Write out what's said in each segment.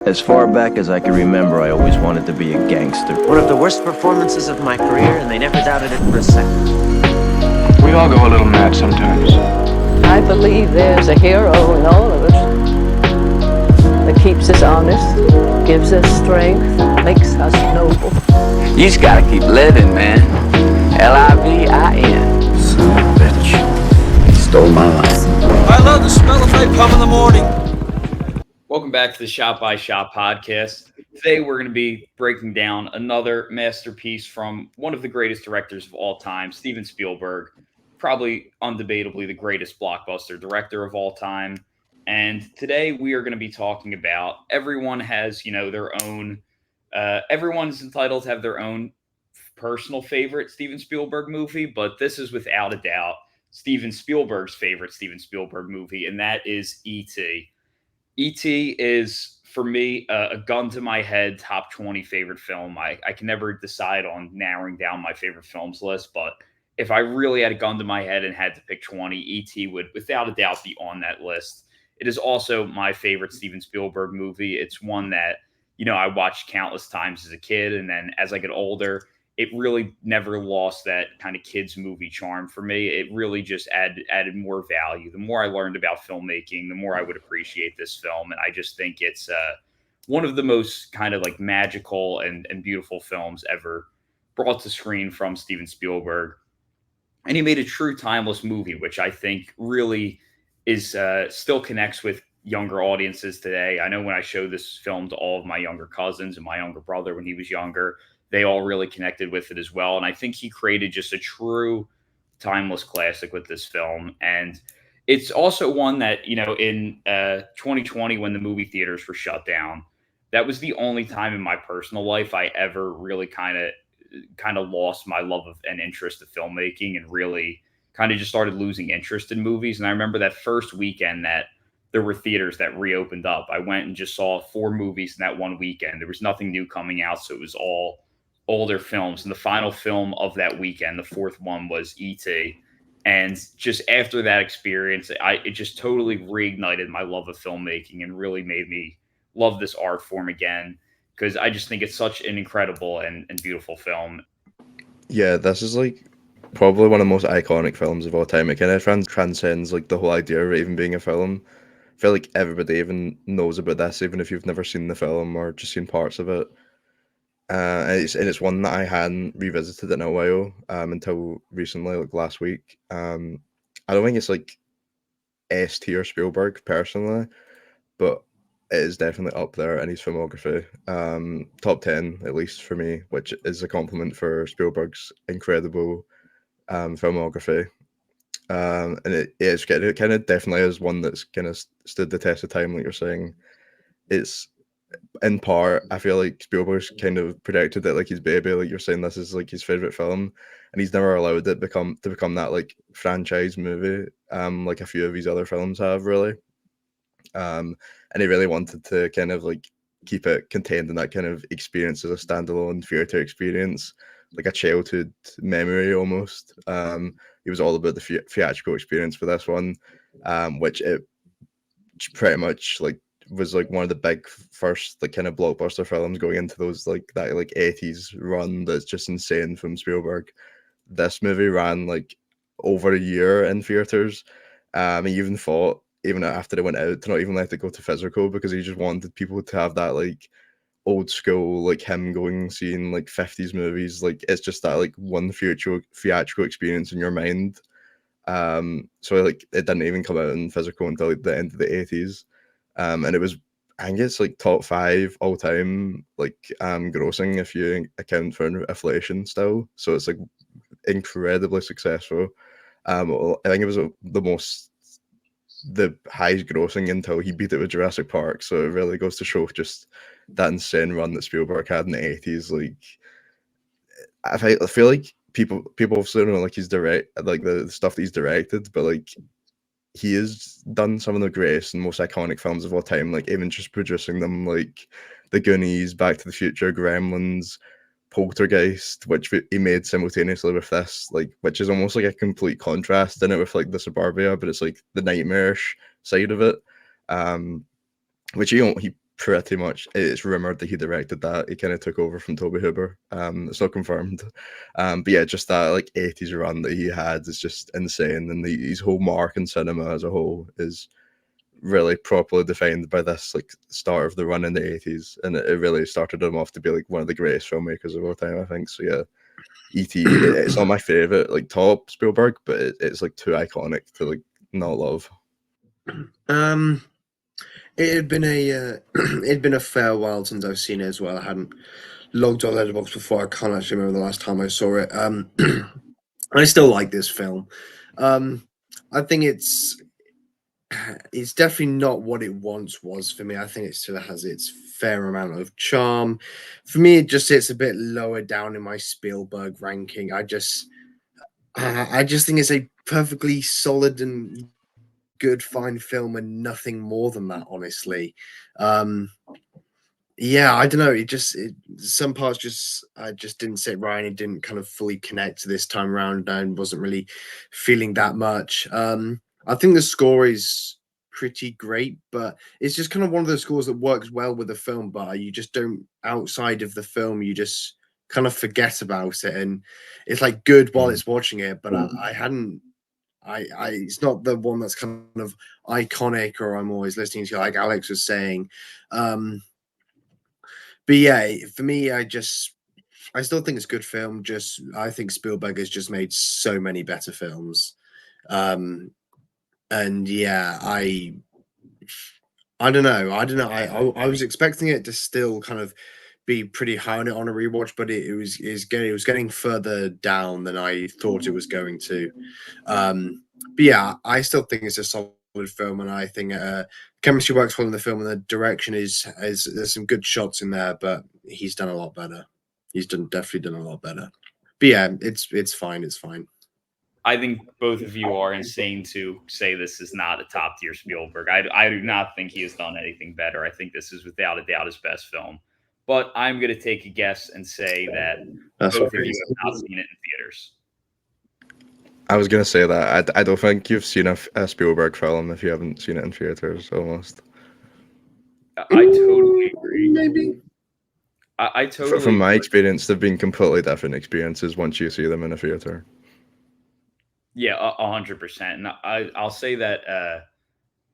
As far back as I can remember, I always wanted to be a gangster. One of the worst performances of my career, and they never doubted it for a second. We all go a little mad sometimes. I believe there's a hero in all of us that keeps us honest, gives us strength, makes us noble. You just gotta keep living, man. Livin. Son of a bitch. He stole my life. I love the smell of napalm in the morning. Welcome back to the Shot by Shot podcast. Today we're going to be breaking down another masterpiece from one of the greatest directors of all time, Steven Spielberg, probably undebatably the greatest blockbuster director of all time. And today we are going to be talking about everyone has, their own, everyone's entitled to have their own personal favorite Steven Spielberg movie, but this is without a doubt Steven Spielberg's favorite Steven Spielberg movie, and that is E.T. E.T. is, for me, a gun to my head top 20 favorite film. I can never decide on narrowing down my favorite films list, but if I really had a gun to my head and had to pick 20, E.T. would without a doubt be on that list. It is also my favorite Steven Spielberg movie. It's one that, I watched countless times as a kid, and then as I get older, it really never lost that kind of kids movie charm for me. It really just added more value. The more I learned about filmmaking, the more I would appreciate this film. And I just think it's one of the most kind of like magical and beautiful films ever brought to screen from Steven Spielberg. And he made a true timeless movie, which I think really is still connects with younger audiences today. I know when I showed this film to all of my younger cousins and my younger brother when he was younger, they all really connected with it as well. And I think he created just a true timeless classic with this film. And it's also one that, in 2020, when the movie theaters were shut down, that was the only time in my personal life I ever really kind of lost my love of and interest of filmmaking and really kind of just started losing interest in movies. And I remember that first weekend that there were theaters that reopened up. I went and just saw 4 movies in that one weekend. There was nothing new coming out, so it was all older films. And the final film of that weekend, the fourth one, was E.T. And just after that experience, it just totally reignited my love of filmmaking and really made me love this art form again, because I just think it's such an incredible and beautiful film. Yeah, this is like probably one of the most iconic films of all time. It kind of transcends like the whole idea of it even being a film. I feel like everybody even knows about this, even if you've never seen the film or just seen parts of it. It's one that I hadn't revisited in a while until recently, like last week. I don't think it's like S tier Spielberg personally, but it is definitely up there in his filmography. Top 10 at least for me, which is a compliment for Spielberg's incredible filmography. And it kind of definitely is one that's kind of stood the test of time, like you're saying. It's in part, I feel like Spielberg's kind of predicted it like his baby, like you're saying, this is like his favorite film, and he's never allowed it to become that like franchise movie, like a few of his other films have really. And he really wanted to kind of like keep it contained in that kind of experience as a standalone theater experience, like a childhood memory almost. It was all about the theatrical experience for this one, which it pretty much like was like one of the big first like kind of blockbuster films going into those like that like 80s run that's just insane from Spielberg. This movie ran like over a year in theaters. He even fought even after it went out to not even let it go to physical because he just wanted people to have that like old school like him going seeing like 50s movies. Like it's just that like one theatrical experience in your mind. So like it didn't even come out in physical until like, the end of the 80s. And it was, I think it's like top 5 all time like grossing if you account for inflation still. So it's like incredibly successful. I think it was the highest grossing until he beat it with Jurassic Park. So it really goes to show just that insane run that Spielberg had in the 80s. Like I feel like people also know like he's like the stuff that he's directed, but like he has done some of the greatest and most iconic films of all time, like even just producing them, like The Goonies, Back to the Future, Gremlins, Poltergeist, which he made simultaneously with this, like which is almost like a complete contrast in it with like the Suburbia, but it's like the nightmarish side of it, which he pretty much, it's rumored that he directed that. He kind of took over from Toby Hooper. It's not confirmed. But yeah, just that like 80s run that he had is just insane, and his whole mark in cinema as a whole is really properly defined by this like start of the run in the 80s, and it really started him off to be like one of the greatest filmmakers of all time, I think. So yeah, E.T. It's not my favorite like top Spielberg, but it's like too iconic to like not love. It had been it'd been a fair while since I've seen it as well. I hadn't logged on Letterboxd before. I can't actually remember the last time I saw it. I still like this film. I think it's definitely not what it once was for me. I think it still has its fair amount of charm. For me, it just sits a bit lower down in my Spielberg ranking. I just think it's a perfectly solid and good, fine film, and nothing more than that. Honestly, yeah, I don't know. Some parts I just didn't sit right, and it didn't kind of fully connect this time around. And wasn't really feeling that much. I think the score is pretty great, but it's just kind of one of those scores that works well with the film, but you just don't, outside of the film, you just kind of forget about it, and it's like good while it's watching it, but I hadn't. It's not the one that's kind of iconic, or I'm always listening to, like Alex was saying. But yeah, for me, I still think it's a good film. I think Spielberg has just made so many better films. And yeah, I don't know. I was expecting it to still kind of be pretty high on it on a rewatch, but it was getting further down than I thought it was going to. But yeah, I still think it's a solid film, and I think chemistry works well in the film, and the direction is there's some good shots in there, but he's done a lot better. Definitely done a lot better. But yeah, it's fine. It's fine. I think both of you are insane to say this is not a top tier Spielberg. I do not think he has done anything better. I think this is without a doubt his best film. But I'm going to take a guess and say that both of you have not seen it in theaters. I was gonna say that I don't think you've seen a Spielberg film if you haven't seen it in theaters. Almost. I totally agree. Maybe. I totally. From my experience, they've been completely different experiences once you see them in a theater. Yeah, 100%. And I'll say that.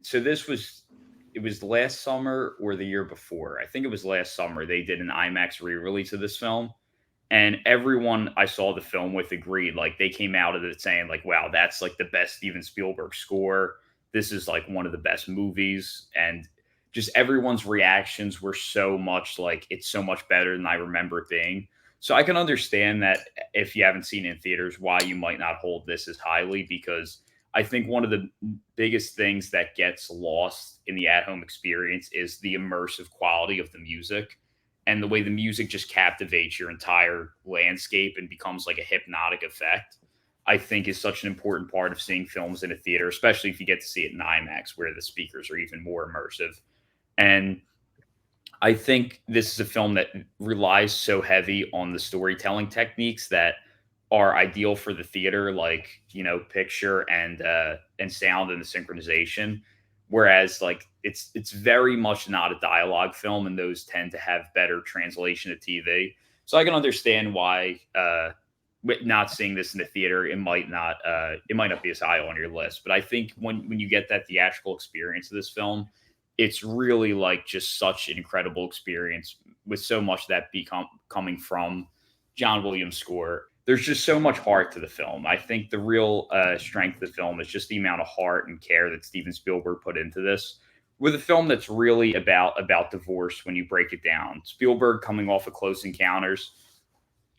So it was last summer or the year before. I think it was last summer. They did an IMAX re-release of this film, and everyone I saw the film with agreed. Like they came out of it saying, like, "Wow, that's like the best Steven Spielberg score. This is like one of the best movies." And just everyone's reactions were so much like it's so much better than I remember it being. So I can understand that if you haven't seen it in theaters, why you might not hold this as highly, because I think one of the biggest things that gets lost in the at-home experience is the immersive quality of the music, and the way the music just captivates your entire landscape and becomes like a hypnotic effect. I think is such an important part of seeing films in a theater, especially if you get to see it in IMAX, where the speakers are even more immersive. And I think this is a film that relies so heavy on the storytelling techniques that are ideal for the theater, like picture and sound and the synchronization. Whereas like it's very much not a dialogue film, and those tend to have better translation to TV. So I can understand why with not seeing this in the theater, it might not be as high on your list. But I think when you get that theatrical experience of this film, it's really like just such an incredible experience, with so much that coming from John Williams' score. There's just so much heart to the film. I think the real strength of the film is just the amount of heart and care that Steven Spielberg put into this. With a film that's really about divorce, when you break it down, Spielberg coming off of Close Encounters,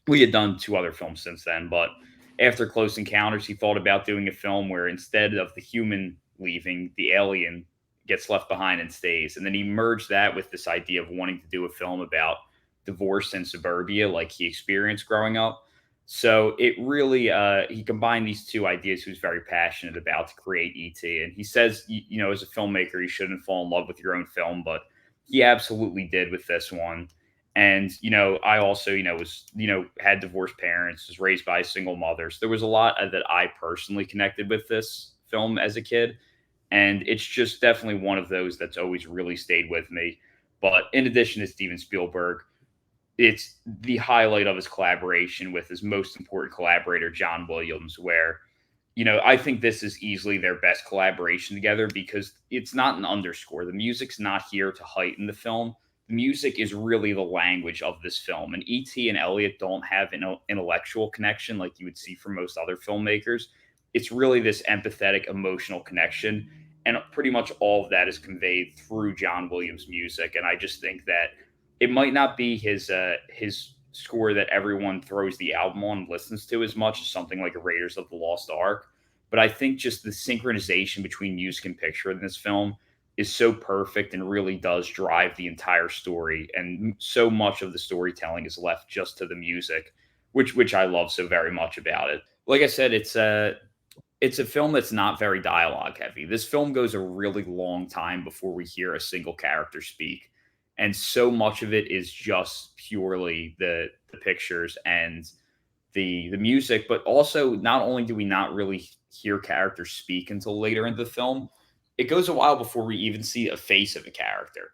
we had done 2 other films since then, but after Close Encounters, he thought about doing a film where instead of the human leaving, the alien gets left behind and stays. And then he merged that with this idea of wanting to do a film about divorce in suburbia, like he experienced growing up. So it really, he combined these 2 ideas he was very passionate about to create E.T. And he says, as a filmmaker, you shouldn't fall in love with your own film, but he absolutely did with this one. And, I also, had divorced parents, was raised by a single mother. So there was a lot that I personally connected with this film as a kid. And it's just definitely one of those that's always really stayed with me. But in addition to Steven Spielberg, it's the highlight of his collaboration with his most important collaborator, John Williams, where, I think this is easily their best collaboration together because it's not an underscore. The music's not here to heighten the film. The music is really the language of this film. And E.T. and Elliot don't have an intellectual connection like you would see from most other filmmakers. It's really this empathetic, emotional connection. And pretty much all of that is conveyed through John Williams' music. And I just think that it might not be his score that everyone throws the album on and listens to as much as something like a Raiders of the Lost Ark. But I think just the synchronization between music and picture in this film is so perfect and really does drive the entire story. And so much of the storytelling is left just to the music, which I love so very much about it. Like I said, it's a film that's not very dialogue heavy. This film goes a really long time before we hear a single character speak. And so much of it is just purely the pictures and the music, but also not only do we not really hear characters speak until later in the film, it goes a while before we even see a face of a character.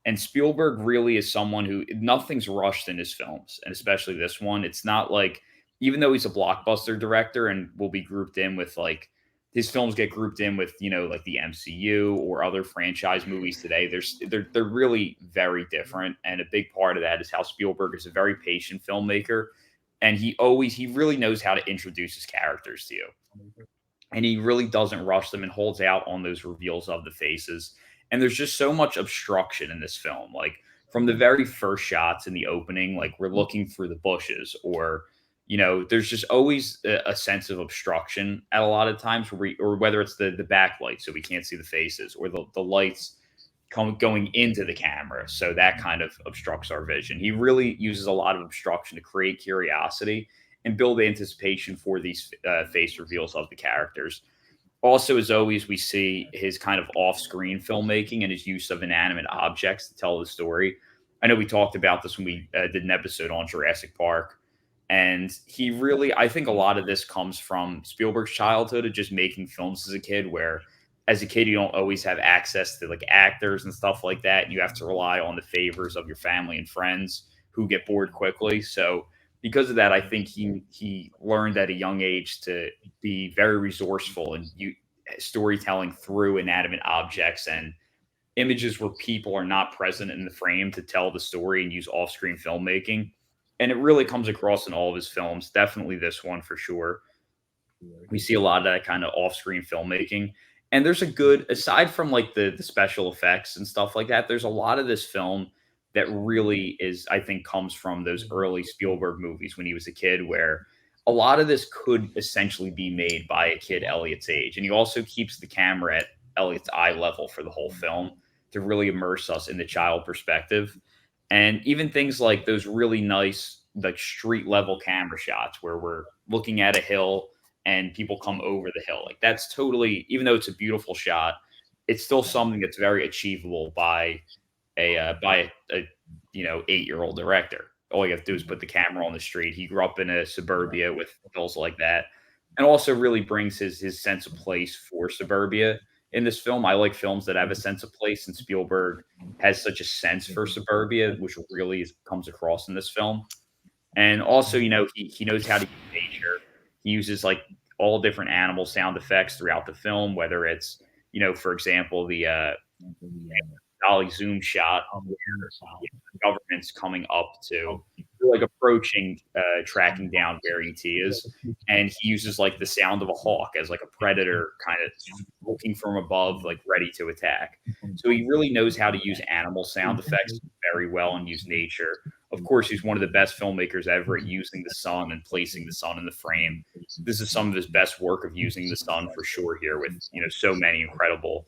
And Spielberg really is someone who nothing's rushed in his films, and especially this one. It's not like, even though he's a blockbuster director and will be grouped in with like his films get grouped in with, like the MCU or other franchise movies today. They're really very different. And a big part of that is how Spielberg is a very patient filmmaker. And he really knows how to introduce his characters to you. And he really doesn't rush them and holds out on those reveals of the faces. And there's just so much obstruction in this film. Like from the very first shots in the opening, like we're looking through the bushes, or there's just always a sense of obstruction at a lot of times, or whether it's the backlight so we can't see the faces, or the lights going into the camera, so that kind of obstructs our vision. He really uses a lot of obstruction to create curiosity and build anticipation for these face reveals of the characters. Also, as always, we see his kind of off-screen filmmaking and his use of inanimate objects to tell the story. I know we talked about this when we did an episode on Jurassic Park. And he really, I think a lot of this comes from Spielberg's childhood of just making films as a kid, where as a kid, you don't always have access to like actors and stuff like that. And you have to rely on the favors of your family and friends who get bored quickly. So because of that, I think he learned at a young age to be very resourceful and storytelling through inanimate objects and images where people are not present in the frame to tell the story, and use off-screen filmmaking. And it really comes across in all of his films, definitely this one for sure. We see a lot of that kind of off-screen filmmaking. And there's a good, aside from like the special effects and stuff like that, there's a lot of this film that really is, I think, comes from those early Spielberg movies when he was a kid, where a lot of this could essentially be made by a kid Elliot's age. And he also keeps the camera at Elliot's eye level for the whole film to really immerse us in the child perspective. And even things like those really nice, like street level camera shots where we're looking at a hill and people come over the hill. Like that's totally, even though it's a beautiful shot, it's still something that's very achievable by a 8-year-old director. All you have to do is put the camera on the street. He grew up in a suburbia with hills like that, and also really brings his sense of place for suburbia in this film. I like films that have a sense of place, and Spielberg has such a sense for suburbia, which really comes across in this film. And also, he knows how to use nature. He uses like all different animal sound effects throughout the film, whether it's, for example, the dolly zoom shot where the government's coming up to, like approaching, tracking down where ET is, and he uses like the sound of a hawk as like a predator kind of looking from above, like ready to attack. So he really knows how to use animal sound effects very well and use nature. Of course, he's one of the best filmmakers ever at using the sun and placing the sun in the frame. This is some of his best work of using the sun for sure here, with so many incredible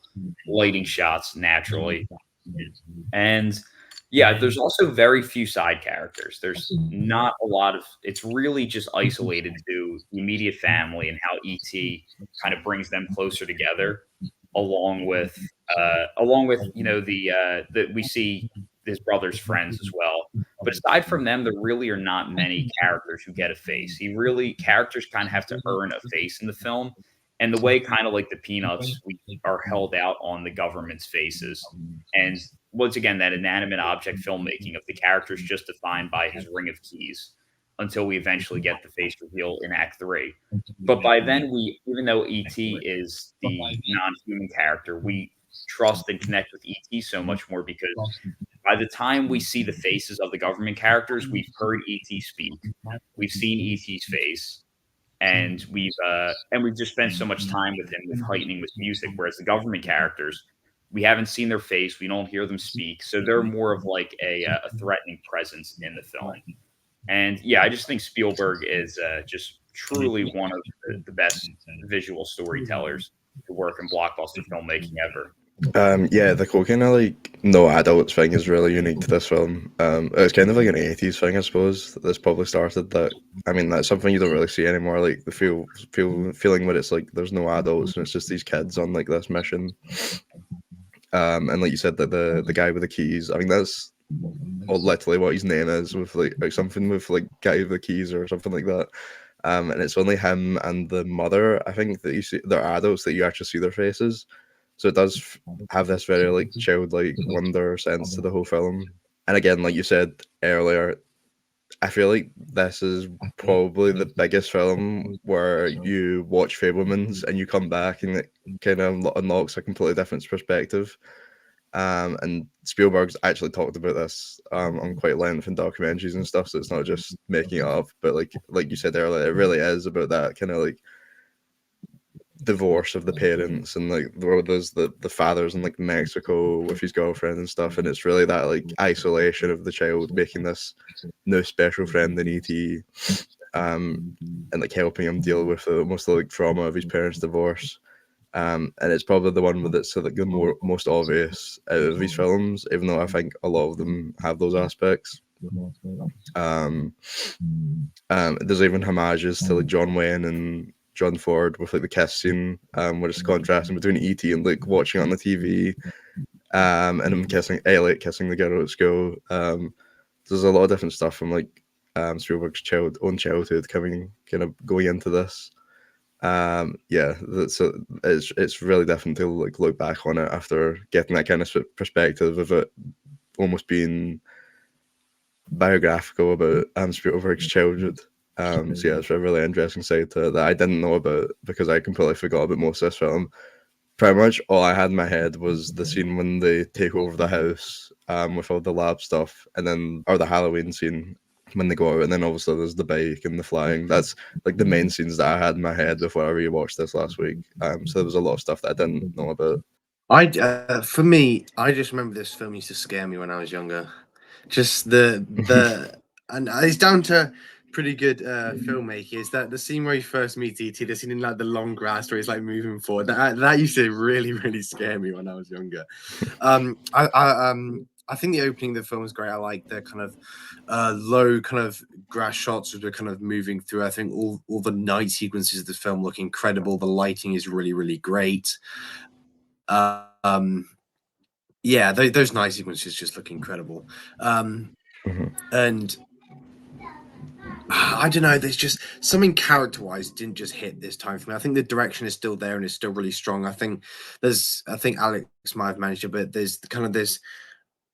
lighting shots naturally. And yeah, there's also very few side characters. There's not a lot of, it's really just isolated to the immediate family and how ET kind of brings them closer together, along with the we see his brother's friends as well. But aside from them, there really are not many characters who get a face. Characters kind of have to earn a face in the film. And the way kind of like the Peanuts, we are held out on the government's faces. And once again, that inanimate object filmmaking of the characters just defined by his ring of keys until we eventually get the face reveal in Act 3. But by then, even though E.T. is the non-human character, we trust and connect with E.T. so much more because by the time we see the faces of the government characters, we've heard E.T. speak, we've seen E.T.'s face, and we've just spent so much time with him with heightening with music. Whereas the government characters, we haven't seen their face, we don't hear them speak, so they're more of like a threatening presence in the film. And yeah, I just think Spielberg is just truly one of the best visual storytellers to work in blockbuster filmmaking ever. Yeah, the whole kind of like no adults thing is really unique to this film. It's kind of like an 80s thing, I suppose. That's probably started that. I mean, that's something you don't really see anymore. Like the feeling where it's like there's no adults and it's just these kids on like this mission. And like you said, that the guy with the keys. I mean, that's literally what his name is, with like something with like guy with the keys or something like that. And it's only him and the mother, I think, that you see. They're adults that you actually see their faces. So it does have this very like childlike wonder sense to the whole film. And again, like you said earlier, I feel like this is probably the biggest film where you watch Fabelmans and you come back and it kind of unlocks a completely different perspective. And Spielberg's actually talked about this on quite length in documentaries and stuff, so it's not just making it up. But like you said earlier, it really is about that kind of like divorce of the parents, and like there's the fathers in like Mexico with his girlfriend and stuff, and it's really that like isolation of the child making this new special friend in E.T. And like helping him deal with the most like trauma of his parents' divorce. And it's probably the one that's so like the most obvious out of these films, even though I think a lot of them have those aspects. There's even homages to like John Wayne and John Ford with like the kiss scene, where it's contrasting between E.T. and like watching on the TV, and him kissing Elliot kissing the girl at school. There's a lot of different stuff from like Spielberg's own childhood going into this. So it's really different to like look back on it after getting that kind of perspective of it almost being biographical about Spielberg's childhood. So yeah, it's a really interesting side to it that I didn't know about because I completely forgot about most of this film. Pretty much all I had in my head was the scene when they take over the house with all the lab stuff, and then or the Halloween scene when they go out, and then obviously there's the bike and the flying. That's like the main scenes that I had in my head before I rewatched this last week. So there was a lot of stuff that I didn't know about. For me, I just remember this film used to scare me when I was younger. Just the and it's down to pretty good filmmaking. Is that the scene where he first meets E.T., the scene in like the long grass where he's like moving forward? That used to really scare me when I was younger. I think the opening of the film is great. I like the kind of low kind of grass shots as we're kind of moving through. I think all the night sequences of the film look incredible. The lighting is really great. Yeah, those night sequences just look incredible. And I don't know, there's just something character-wise didn't just hit this time for me. I think the direction is still there and it's still really strong. I think Alex might have managed it, but there's kind of this,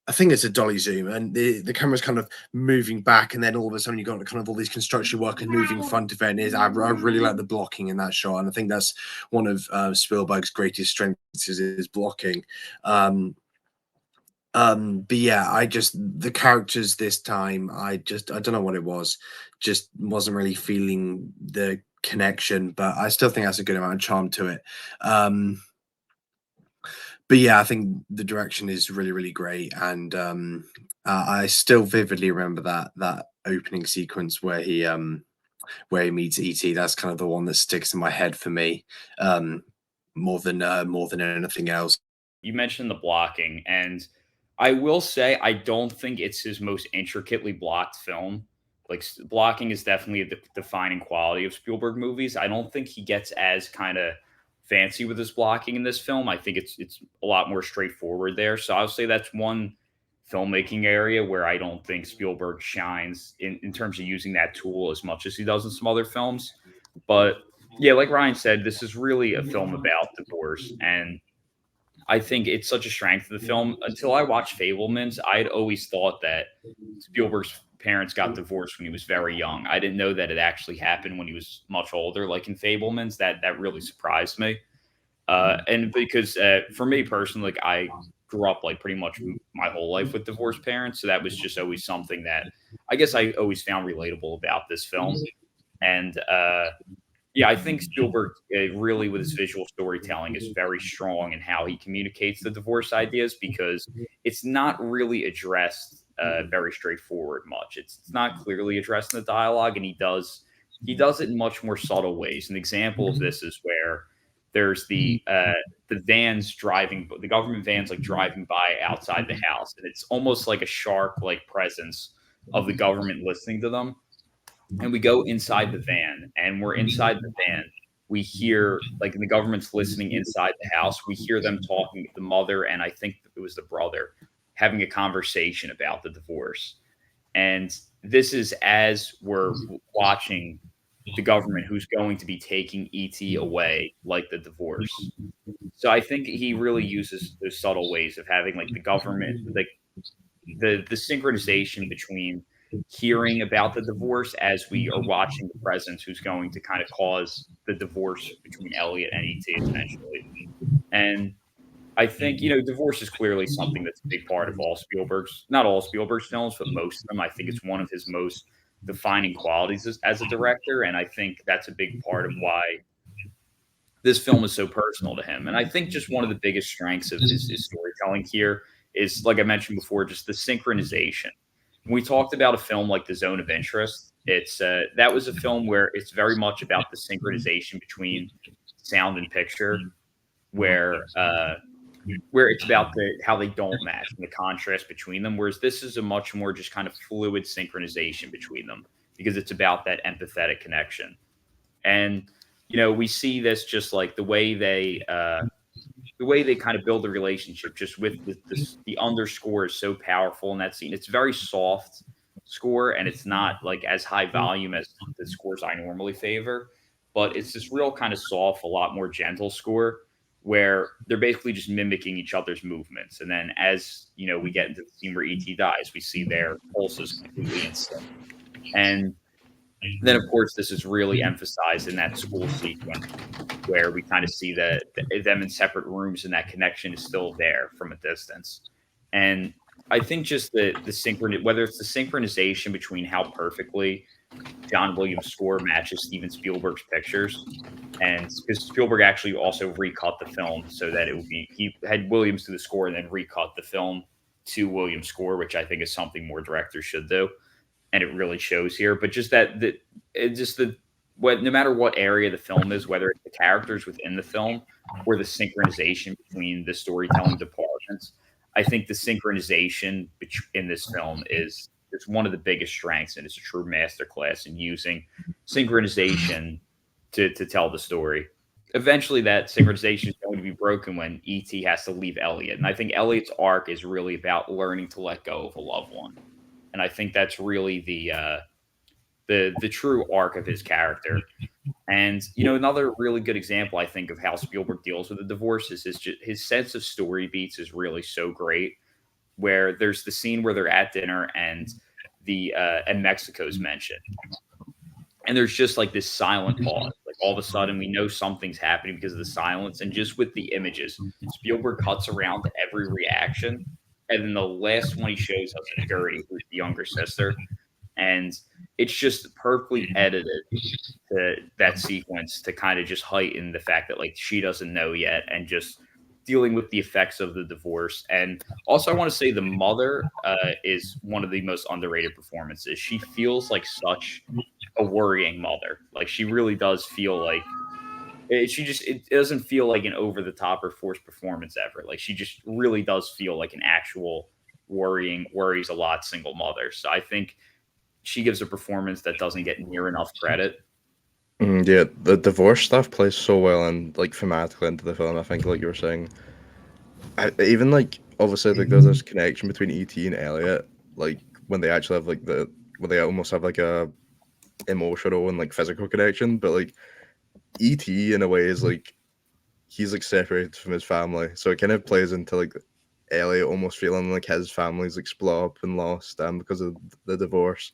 I think it's a dolly zoom, and the camera's kind of moving back, and then all of a sudden you've got kind of all these construction workers moving in front of it. And I really like the blocking in that shot, and I think that's one of Spielberg's greatest strengths is blocking. But yeah, the characters this time, I don't know what it was, just wasn't really feeling the connection, but I still think that's a good amount of charm to it. But yeah, I think the direction is really great, and I still vividly remember that opening sequence where he meets E.T. That's kind of the one that sticks in my head for me, more than anything else. You mentioned the blocking, and I will say I don't think it's his most intricately blocked film. Like blocking is definitely the defining quality of Spielberg movies. I don't think he gets as kind of fancy with his blocking in this film. I think it's a lot more straightforward there. So I'll say that's one filmmaking area where I don't think Spielberg shines in terms of using that tool as much as he does in some other films. But yeah, like Ryan said, this is really a film about divorce, and I think it's such a strength of the film. Until I watched Fabelmans, I had always thought that Spielberg's parents got divorced when he was very young. I didn't know that it actually happened when he was much older, like in Fabelmans. That really surprised me. And because for me personally, like I grew up like pretty much my whole life with divorced parents, so that was just always something that I guess I always found relatable about this film. And yeah, I think Spielberg really, with his visual storytelling, is very strong in how he communicates the divorce ideas because it's not really addressed very straightforward much. It's not clearly addressed in the dialogue, and he does it in much more subtle ways. An example of this is where there's the vans driving, the government vans like driving by outside the house, and it's almost like a shark like presence of the government listening to them, and we go inside the van, and we're inside the van. We hear like the government's listening inside the house. We hear them talking, the mother and I think it was the brother, having a conversation about the divorce. And this is as we're watching the government who's going to be taking ET away, like the divorce. So I think he really uses those subtle ways of having like the government, like the synchronization between hearing about the divorce as we are watching the presence who's going to kind of cause the divorce between Elliot and ET eventually. And I think, divorce is clearly something that's a big part of not all Spielberg's films, but most of them. I think it's one of his most defining qualities as a director. And I think that's a big part of why this film is so personal to him. And I think just one of the biggest strengths of his storytelling here is, like I mentioned before, just the synchronization. When we talked about a film like The Zone of Interest, that was a film where it's very much about the synchronization between sound and picture, where it's about how they don't match and the contrast between them. Whereas this is a much more just kind of fluid synchronization between them because it's about that empathetic connection. And we see this just like the way they kind of build the relationship, just with the underscore is so powerful in that scene. It's very soft score, and it's not like as high volume as the scores I normally favor, but it's this real kind of soft, a lot more gentle score where they're basically just mimicking each other's movements. And then as we get into the scene where ET dies, we see their pulses completely in sync. And then, of course, this is really emphasized in that school sequence where we kind of see them in separate rooms, and that connection is still there from a distance. And I think just whether it's the synchronization between how perfectly John Williams' score matches Steven Spielberg's pictures, and because Spielberg actually also recut the film so that he had Williams do the score and then recut the film to Williams' score, which I think is something more directors should do. And it really shows here. But just no matter what area the film is, whether it's the characters within the film or the synchronization between the storytelling departments, I think the synchronization in this film it's one of the biggest strengths, and it's a true masterclass in using synchronization to tell the story. Eventually, that synchronization is going to be broken when E.T. has to leave Elliot. And I think Elliot's arc is really about learning to let go of a loved one. And I think that's really the true arc of his character. And another really good example, I think, of how Spielberg deals with the divorce is his sense of story beats is really so great. Where there's the scene where they're at dinner and and Mexico's mentioned, and there's just like this silent pause. Like all of a sudden, we know something's happening because of the silence, and just with the images, Spielberg cuts around to every reaction. And then the last one he shows us is Gertie, who's the younger sister. And it's just perfectly edited to that sequence to kind of just heighten the fact that like she doesn't know yet, and just dealing with the effects of the divorce. And also I want to say the mother is one of the most underrated performances. She feels like such a worrying mother. Like she really does feel like it doesn't feel like an over the top or forced performance ever. Like she just really does feel like an actual worries a lot single mother. So I think she gives a performance that doesn't get near enough credit. Yeah, the divorce stuff plays so well and like thematically into the film. I think, like you were saying, even like obviously like there's this connection between E.T. and Elliot, like when they actually have like when they almost have like a emotional and like physical connection, but like E.T. in a way is like he's like separated from his family, so it kind of plays into like Elliot almost feeling like his family's like split up and lost because of the divorce.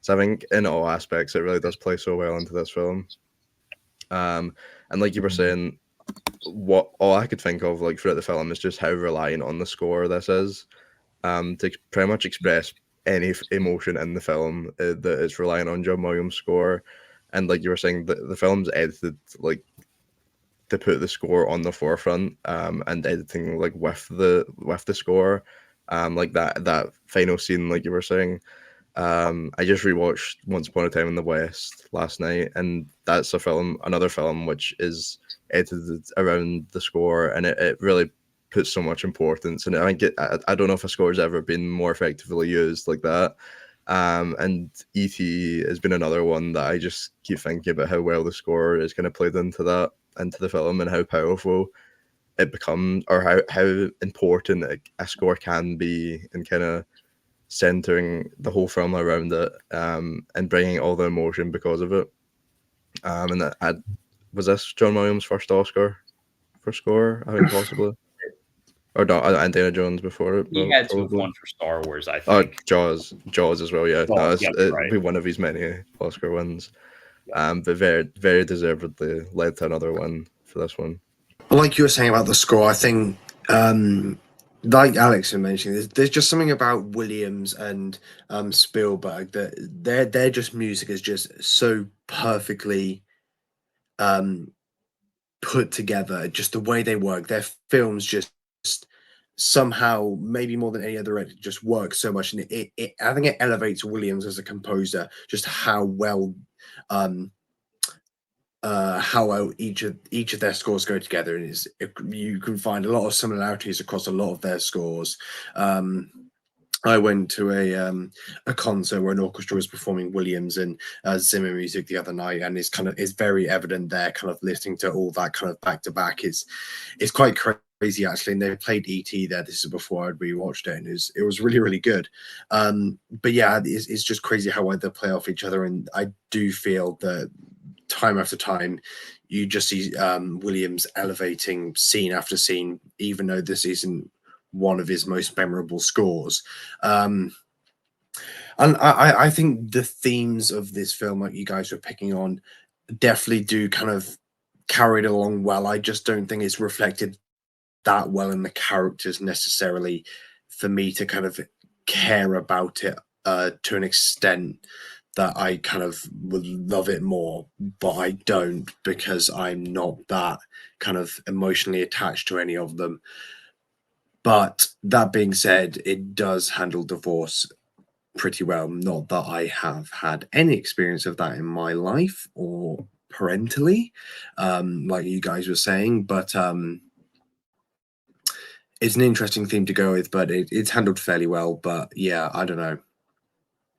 So I think in all aspects it really does play so well into this film. And like you were saying, what all I could think of like throughout the film is just how reliant on the score this is, to pretty much express any emotion in the film, that it's relying on John Williams' score. And like you were saying, the film's edited like to put the score on the forefront, and editing like with the score, like that final scene, like you were saying. I just rewatched Once Upon a Time in the West last night, and that's another film which is edited around the score, and it really puts so much importance. And I don't know if a score has ever been more effectively used like that. And E.T. has been another one that I just keep thinking about how well the score is kind of played into the film, and how powerful it becomes, or how important a score can be in kind of centering the whole film around it, and bringing all the emotion because of it. Was this John Williams' first Oscar for score? I think possibly, or not? Indiana Jones before it. He had to have probably. won for Star Wars, I Oh, think. Jaws as well. Yeah, no, Jaws, it'd right. be one of his many Oscar wins. But very, very deservedly led to another one for this one. Like you were saying about the score, I think, like Alex was mentioning, there's just something about Williams and Spielberg that their just music is just so perfectly put together. Just the way they work, their films just somehow, maybe more than any other director, just work so much, and I think it elevates Williams as a composer. Just how well each of their scores go together, and you can find a lot of similarities across a lot of their scores. I went to a concert where an orchestra was performing Williams and Zimmer music the other night, and it's very evident there, kind of listening to all that kind of back to back is quite crazy actually. And they played E.T. there. This is before I'd rewatched it, and it was really, really good. But yeah, it's just crazy how well they play off each other, and I do feel that time after time, you just see Williams elevating scene after scene, even though this isn't one of his most memorable scores. And I think the themes of this film, like you guys were picking on, definitely do kind of carry it along well. I just don't think it's reflected that well in the characters necessarily for me to kind of care about it to an extent that I kind of would love it more, but I don't, because I'm not that kind of emotionally attached to any of them. But that being said, it does handle divorce pretty well. Not that I have had any experience of that in my life or parentally, like you guys were saying, but it's an interesting theme to go with, but it's handled fairly well. But yeah, I don't know.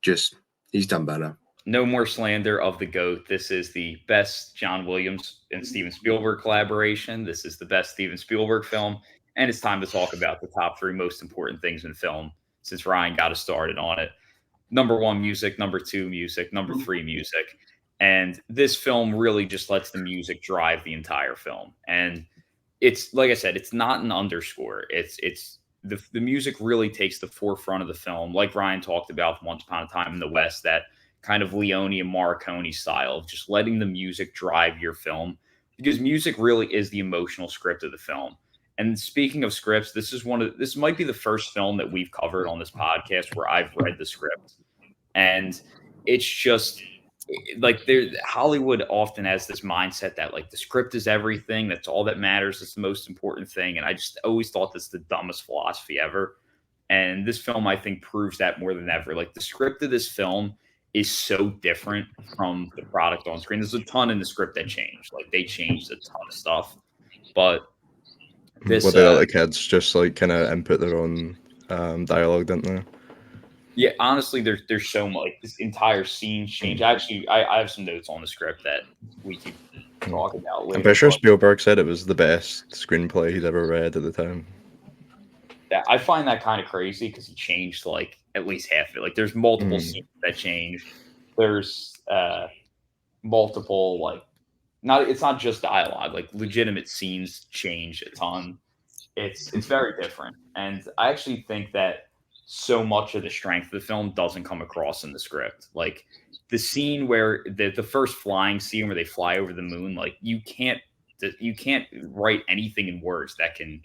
Just, he's done better. No more slander of the GOAT. This is the best John Williams and Steven Spielberg collaboration. This is the best Steven Spielberg film. And it's time to talk about the top three most important things in film, since Ryan got us started on it. Number one, music. Number two, music. Number three, music. And this film really just lets the music drive the entire film. And it's, like I said, it's not an underscore. It's the music really takes the forefront of the film. Like Ryan talked about Once Upon a Time in the West, that kind of Leone and Morricone style of just letting the music drive your film, because music really is the emotional script of the film. And speaking of scripts, this might be the first film that we've covered on this podcast where I've read the script. And it's just like Hollywood often has this mindset that like the script is everything. That's all that matters. It's the most important thing. And I just always thought that's the dumbest philosophy ever. And this film, I think, proves that more than ever. Like the script of this film is so different from the product on screen. There's a ton in the script that changed. Like they changed a ton of stuff, but this, What they let the kids just like kind of input their own dialogue, didn't they? Yeah, honestly, there's so much. Like, this entire scene changed. Actually, I have some notes on the script that we could talk about later. I'm pretty sure Spielberg said it was the best screenplay he'd ever read at the time. Yeah, I find that kind of crazy because he changed like at least half of it. Like there's multiple scenes that change. There's multiple like it's not just dialogue, like legitimate scenes change a ton. It's very different. And I actually think that so much of the strength of the film doesn't come across in the script. Like the scene where the first flying scene where they fly over the moon, like you can't write anything in words that can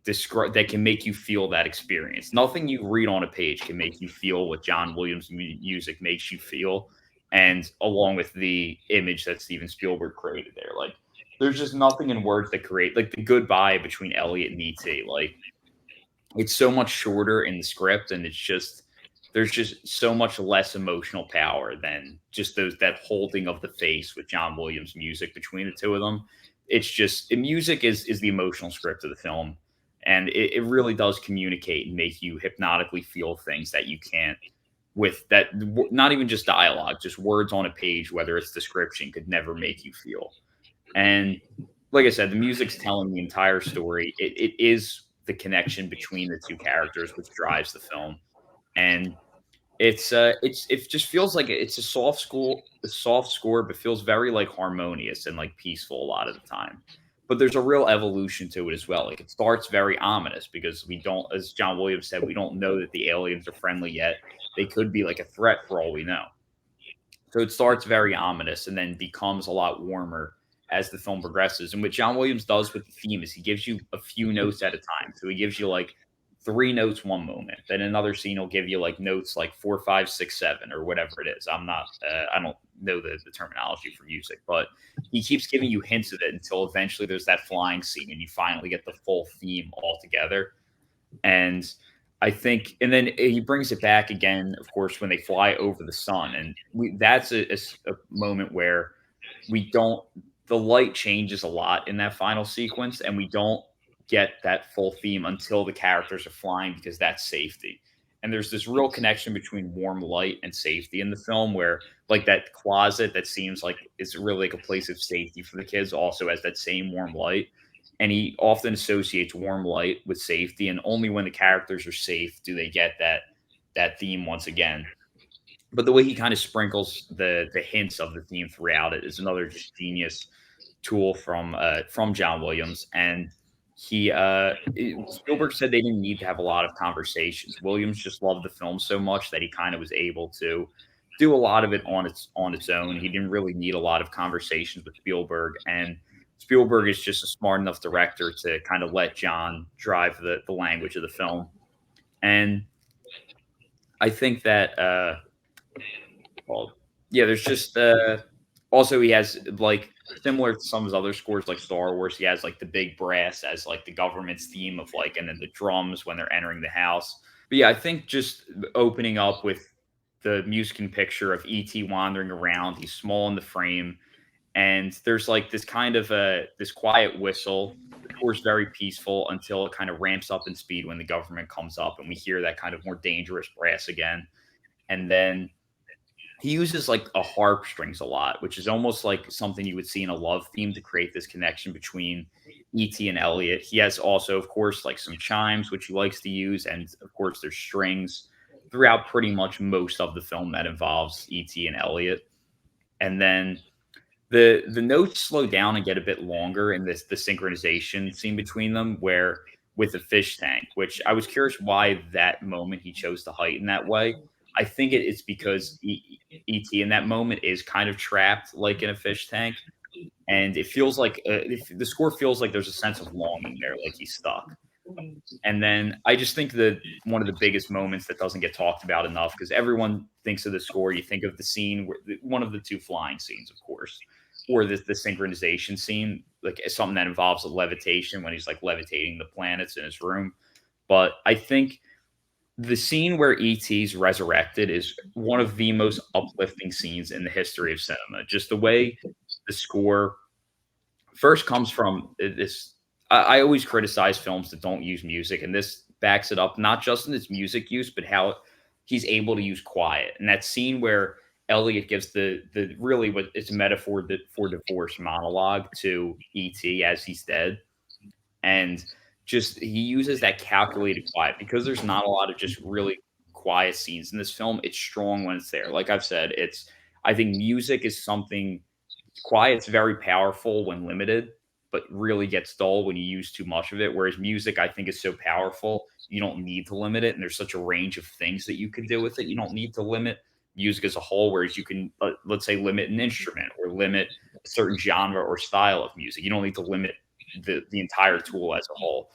describe that can make you feel that experience. Nothing you read on a page can make you feel what John Williams music makes you feel, and along with the image that Steven Spielberg created there, like there's just nothing in words that create like the goodbye between Elliot and ET. Like it's so much shorter in the script, and it's just there's just so much less emotional power than just those that holding of the face with John Williams music between the two of them. It's just music is the emotional script of the film, and it really does communicate and make you hypnotically feel things that you can't with that. Not even just dialogue, just words on a page, whether it's description, could never make you feel. And like I said, the music's telling the entire story. It is the connection between the two characters which drives the film. And it just feels like it's a soft score, but feels very like harmonious and like peaceful a lot of the time. But there's a real evolution to it as well. Like it starts very ominous because we don't, as John Williams said, we don't know that the aliens are friendly yet. They could be like a threat for all we know. So it starts very ominous and then becomes a lot warmer as the film progresses. And what John Williams does with the theme is he gives you a few notes at a time. So he gives you like three notes one moment, then another scene will give you like notes like 4, 5, 6, 7 or whatever it is. I don't know the terminology for music, but he keeps giving you hints of it until eventually there's that flying scene and you finally get the full theme all together. And I think, and then he brings it back again, of course, when they fly over the sun. And that's a moment where we don't, the light changes a lot in that final sequence, and we don't get that full theme until the characters are flying because that's safety. And there's this real connection between warm light and safety in the film where like that closet that seems like is really like a place of safety for the kids also has that same warm light. And he often associates warm light with safety, and only when the characters are safe do they get that theme once again. But the way he kind of sprinkles the hints of the theme throughout it is another just genius tool from John Williams. And Spielberg said they didn't need to have a lot of conversations. Williams just loved the film so much that he kind of was able to do a lot of it on its own. He didn't really need a lot of conversations with Spielberg, and Spielberg is just a smart enough director to kind of let John drive the language of the film. And I think that well, yeah, there's just also he has like similar to some of his other scores like Star Wars, he has like the big brass as like the government's theme of like, and then the drums when they're entering the house. But yeah, I think just opening up with the music and picture of ET wandering around, he's small in the frame, and there's like this kind of this quiet whistle. Of course, very peaceful until it kind of ramps up in speed when the government comes up, and we hear that kind of more dangerous brass again. And then he uses like a harp strings a lot, which is almost like something you would see in a love theme to create this connection between ET and Elliot. He has also, of course, like some chimes, which he likes to use. And of course, there's strings throughout pretty much most of the film that involves ET and Elliot. And then the notes slow down and get a bit longer in the synchronization scene between them, where with the fish tank, which I was curious why that moment he chose to heighten that way. I think it's because ET in that moment is kind of trapped like in a fish tank, and it feels like the score feels like there's a sense of longing there, like he's stuck. And then I just think that one of the biggest moments that doesn't get talked about enough, because everyone thinks of the score, you think of the scene where one of the two flying scenes, of course, or the synchronization scene, like something that involves a levitation when he's like levitating the planets in his room. But I think the scene where ET's resurrected is one of the most uplifting scenes in the history of cinema. Just the way the score first comes from this. I always criticize films that don't use music, and this backs it up, not just in its music use, but how he's able to use quiet. And that scene where Elliot gives the really what it's a metaphor for divorce monologue to ET as he's dead. And just he uses that calculated quiet because there's not a lot of just really quiet scenes in this film. It's strong when it's there. Like I've said, I think music is something quiet's very powerful when limited, but really gets dull when you use too much of it. Whereas music, I think, is so powerful, you don't need to limit it. And there's such a range of things that you could do with it. You don't need to limit music as a whole, whereas you can, let's say, limit an instrument or limit a certain genre or style of music. You don't need to limit the entire tool as a whole.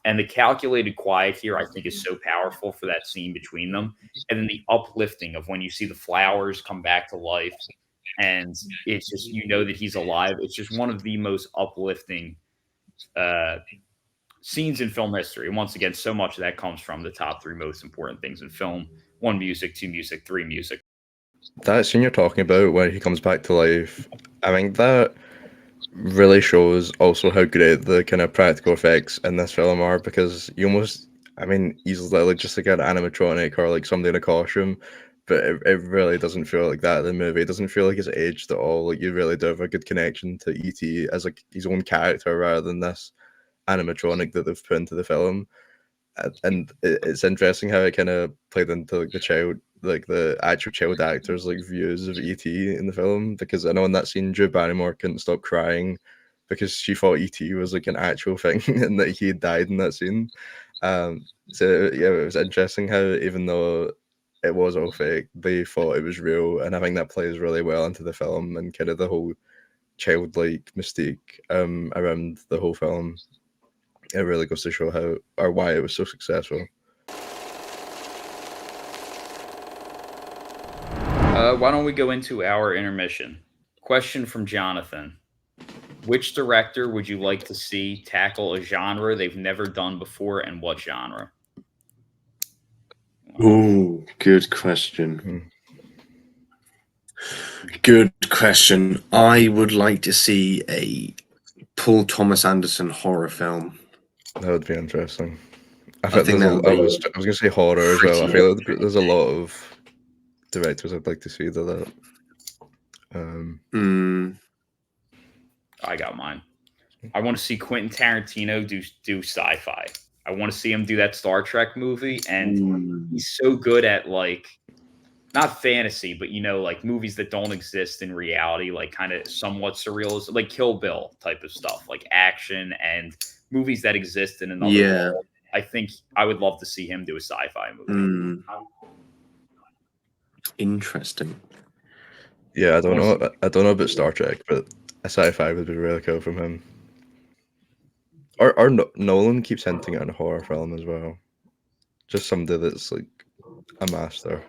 And the calculated quiet here, I think, is so powerful for that scene between them. And then the uplifting of when you see the flowers come back to life and it's just, you know that he's alive. It's just one of the most uplifting scenes in film history. And once again, so much of that comes from the top three most important things in film: 1, music; 2, music; 3, music. That scene you're talking about when he comes back to life, I think that really shows also how great the kind of practical effects in this film are, because you almost, I mean, he's literally just like an animatronic or like somebody in a costume, but it really doesn't feel like that in the movie. It doesn't feel like it's aged at all. Like, you really do have a good connection to E.T. as like his own character rather than this animatronic that they've put into the film. And it's interesting how it kind of played into like the actual child actors' like views of E.T. in the film, because I know in that scene Drew Barrymore couldn't stop crying because she thought E.T. was like an actual thing and that he had died in that scene. So yeah, it was interesting how even though it was all fake, they thought it was real, and I think that plays really well into the film and kind of the whole childlike mystique around the whole film. It really goes to show how or why it was so successful. Why don't we go into our intermission? Question from Jonathan. Which director would you like to see tackle a genre they've never done before, and what genre? Ooh, good question. Good question. I would like to see a Paul Thomas Anderson horror film. That would be interesting. I think think that would I be was going to say horror as well. I pretty feel like there's a lot of directors I'd like to see do that. I got mine. I want to see Quentin Tarantino do sci-fi. I want to see him do that Star Trek movie, and he's so good at, like, not fantasy, but, you know, like movies that don't exist in reality, like kind of somewhat surreal, like Kill Bill type of stuff, like action and movies that exist in another world. I think I would love to see him do a sci-fi movie. Interesting. Yeah, I don't know about Star Trek, but a sci-fi would be really cool from him. Or Nolan keeps hinting at a horror film as well. Just somebody that's like a master.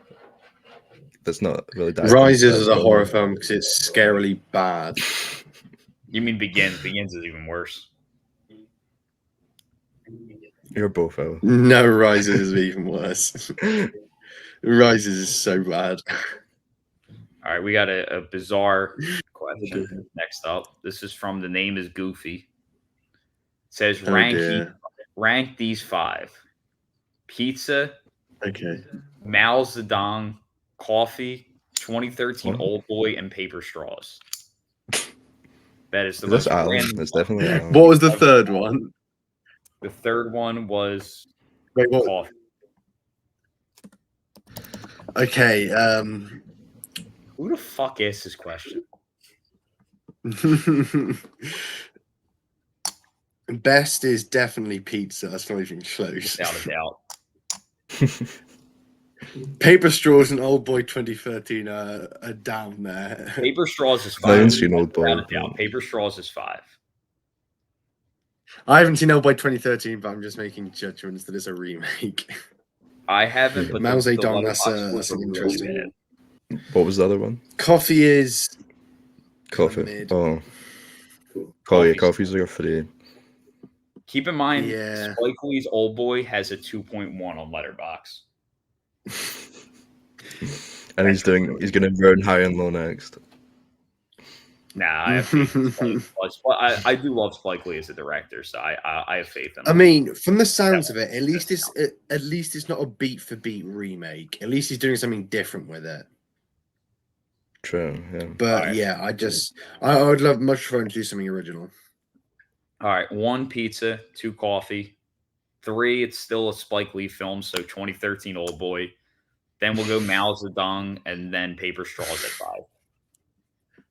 That's not really that. Rises is a horror film because it's scarily bad. You mean Begins? Begins is even worse. You're both out. No, Rises is even worse. Rises is so bad. All right, we got a bizarre question next up. This is from The Name is Goofy. It says, rank these 5. Pizza. Okay. Mao Zedong, coffee, 2013 Old Boy, and paper straws. That is the most random. That's definitely Alan. What was the third one? The third one was coffee. Okay. Who the fuck asked this question? Best is definitely pizza. That's not even close. Without a doubt. Paper Straws and Old Boy 2013 are down there. Paper Straws is 5. I haven't seen Old Boy. Without a doubt. Paper Straws is 5. I haven't seen Old Boy 2013, but I'm just making judgments that it's a remake. I haven't, but Mao Zedong, that's an interesting. What was the other one? Coffee is coffee. Oh, coffee's like a 3. Keep in mind, Spike Lee's Old Boy has a 2.1 on Letterboxd. And he's going to burn high and low next. Nah, I have faith in I do love Spike Lee as a director, so I have faith in him. I mean, from the sounds of it, at least it's not a beat for beat remake. At least he's doing something different with it. True, yeah. But yeah, I would love much for him to do something original. All right, 1 pizza, 2 coffee, 3. It's still a Spike Lee film, so 2013 Old Boy. Then we'll go Mao Zedong, and then Paper Straws at 5.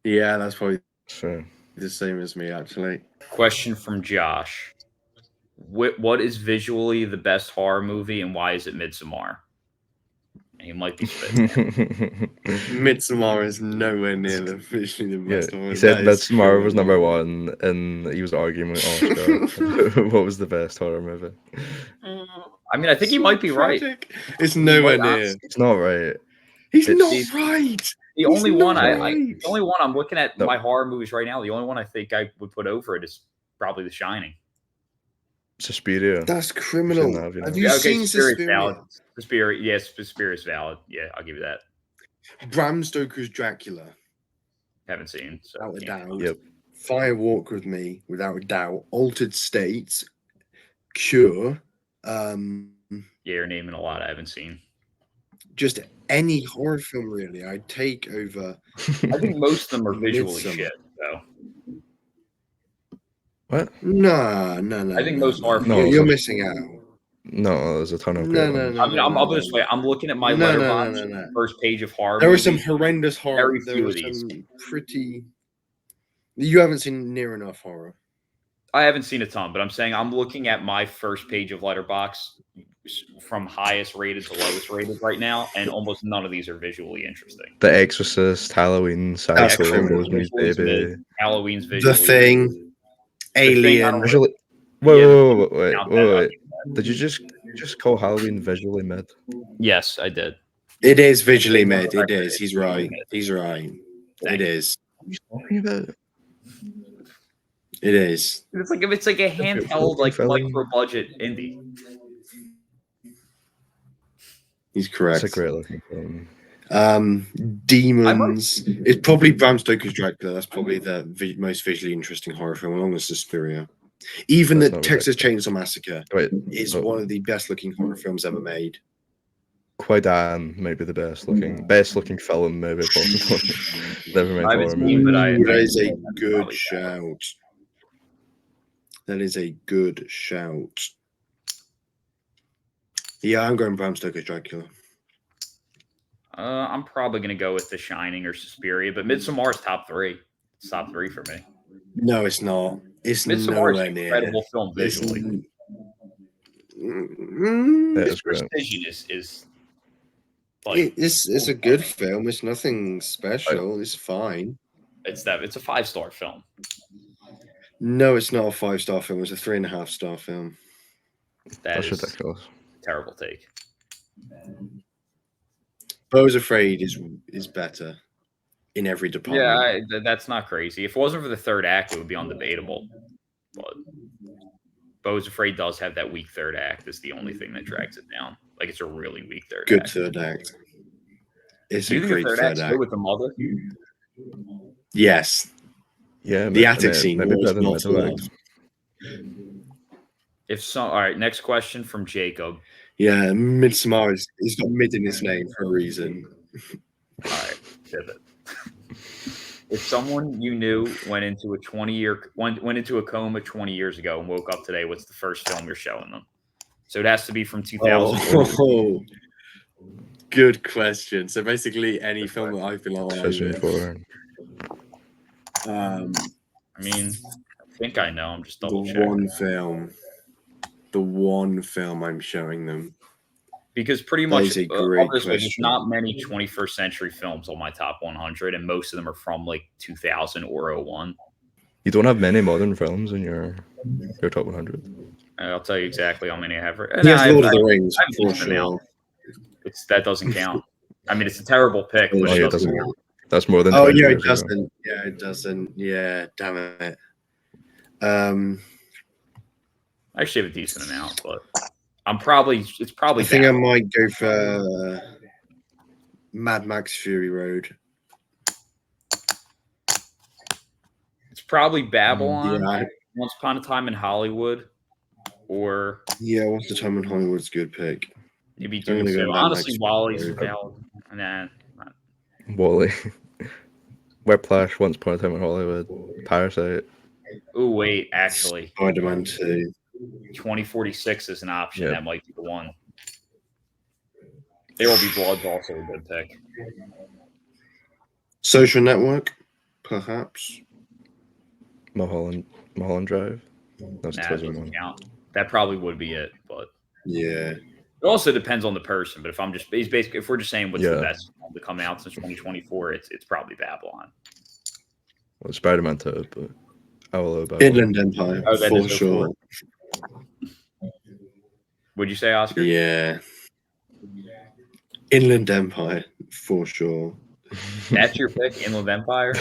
Yeah, that's probably So The same as me, actually. Question from Josh. What is visually the best horror movie and why is it Midsommar? And he might be spitting. Midsommar is nowhere near the visually the yeah, best one. he said That is Midsommar was number criminal. one, and he was arguing with Oscar. What was the best horror movie? I mean, I think he So might be right. tragic. It's nowhere near. It's not right. He's It's- not He's- right. The He's only not one the right. only one I'm looking at No. my horror movies right now. The only one I think I would put over it is probably The Shining. Suspiria. That's criminal. Shouldn't have, you know. Have you seen Suspiria's Suspiria? valid. Suspiria, yes, Suspiria's valid. Yeah, I'll give you that. Bram Stoker's Dracula, Haven't seen. So without a yeah. doubt. Yep. Fire Walk with Me, without a doubt. Altered States, Cure. Yeah, you're naming a lot I haven't seen. Just any horror film, really. I'd take over. I think most of them are visually Midsommar. shit, though. What? No. I think most horror No, films. You're missing out. No, there's a ton of No, great no, ones. no. I mean, I'll put it this way. I'm looking at my No, no, no, letterbox no, no. first page of horror There are movies. some horrendous horror. Very There few are of these. some pretty. You haven't seen near enough horror. I haven't seen a ton, but I'm saying I'm looking at my first page of letterbox from highest rated to lowest rated right now, and almost none of these are visually interesting. The Exorcist, Halloween, Psycho, criminal. Rosemary's Visually's Baby. mid. Halloween's visually The Thing, Thing, Alien. Visually, Yeah, wait. count that, I'll Wait. give that. Did you just call Halloween visually mid? Yes, I did. It is visually mid. It is. He's right. He's right. Thank It is. Talking about It is. It's like a handheld, like film. micro budget indie. He's it's correct. a great looking film. Demons. It's probably Bram Stoker's Dracula. That's probably the most visually interesting horror film, along with Suspiria. Even That's the not Texas Chainsaw Massacre Wait, is oh, one of the best looking horror films ever made. Quaidan may be the best looking film maybe possibly. Never mind I haven't horror seen, movie. but I- Ooh, that is a that's good probably shout. That is a good shout. Yeah, I'm going Bram Stoker's Dracula. I'm probably gonna go with The Shining or Suspiria, but Midsommar is top three. It's top three for me. No, it's not. It's Midsommar is nowhere an near. incredible film It's visually. Mm, That Its is great. precision is like it's a good film. It's nothing special. It's fine. it's a 5-star film. No, it's not a 5-star film. It's a 3.5-star film. That That's is ridiculous. a terrible take. Beau's Afraid is better in every department. Yeah, that's not crazy. If it wasn't for the third act, it would be undebatable. But Beau's Afraid does have that weak third act. It's the only thing that drags it down. Like it's a really weak third Good act. third act. It's Do a you think great the third third act's act. good with the mother? Yes, Yeah, the attic scene maybe was better than not to Middle love. If all right. Next question from Jacob. Yeah, Midsommar he's got mid in his name for a reason. All right, pivot. If someone you knew went into a went into a coma 20 years ago and woke up today, what's the first film you're showing them? So it has to be from 2000. Oh, good question. So basically, any film that I've been on Fishing for I mean, I think I know. I'm just double the checking. one film I'm showing them. Because pretty That much is a great there's question. not many 21st century films on my top 100, and most of them are from like 2000 or 01. You don't have many modern films in your top 100. I'll tell you exactly how many I have. He has Lord of the Rings I've for listed them sure. out. That doesn't count. I mean, it's a terrible pick, but Oh, it yeah, it doesn't doesn't. count. That's more than. Oh 20 yeah, it years ago. doesn't. Yeah, it doesn't. Yeah, damn it. I actually have a decent amount, but it's probably I think bad. I might go for Mad Max Fury Road. It's probably Babylon, Yeah, Once Upon a Time in Hollywood, or yeah. What's the Time in Hollywood's a good pick? maybe I'm gonna Dune. go So Mad honestly, Max Wally's Fury Road. valid. Nah, Wally. Whiplash, Once Upon a Time in Hollywood, Parasite. oh wait, actually, Spider-Man 2. 2046 is an option. Yeah. That might be the one. There Will Be Blood's also a good pick. Social Network, perhaps. Mulholland Drive. That's Nah, it 2001. doesn't count. That probably would be it, but Yeah. it also depends on the person. But he's basically, if we're just saying what's the Yeah. best film to come out since 2024, it's probably Babylon. Well, Spider-Man 2, but I will about Inland Empire, Oh, that for is sure. Would you say, Oscar? Yeah. Inland Empire, for sure. That's your pick, Inland Empire?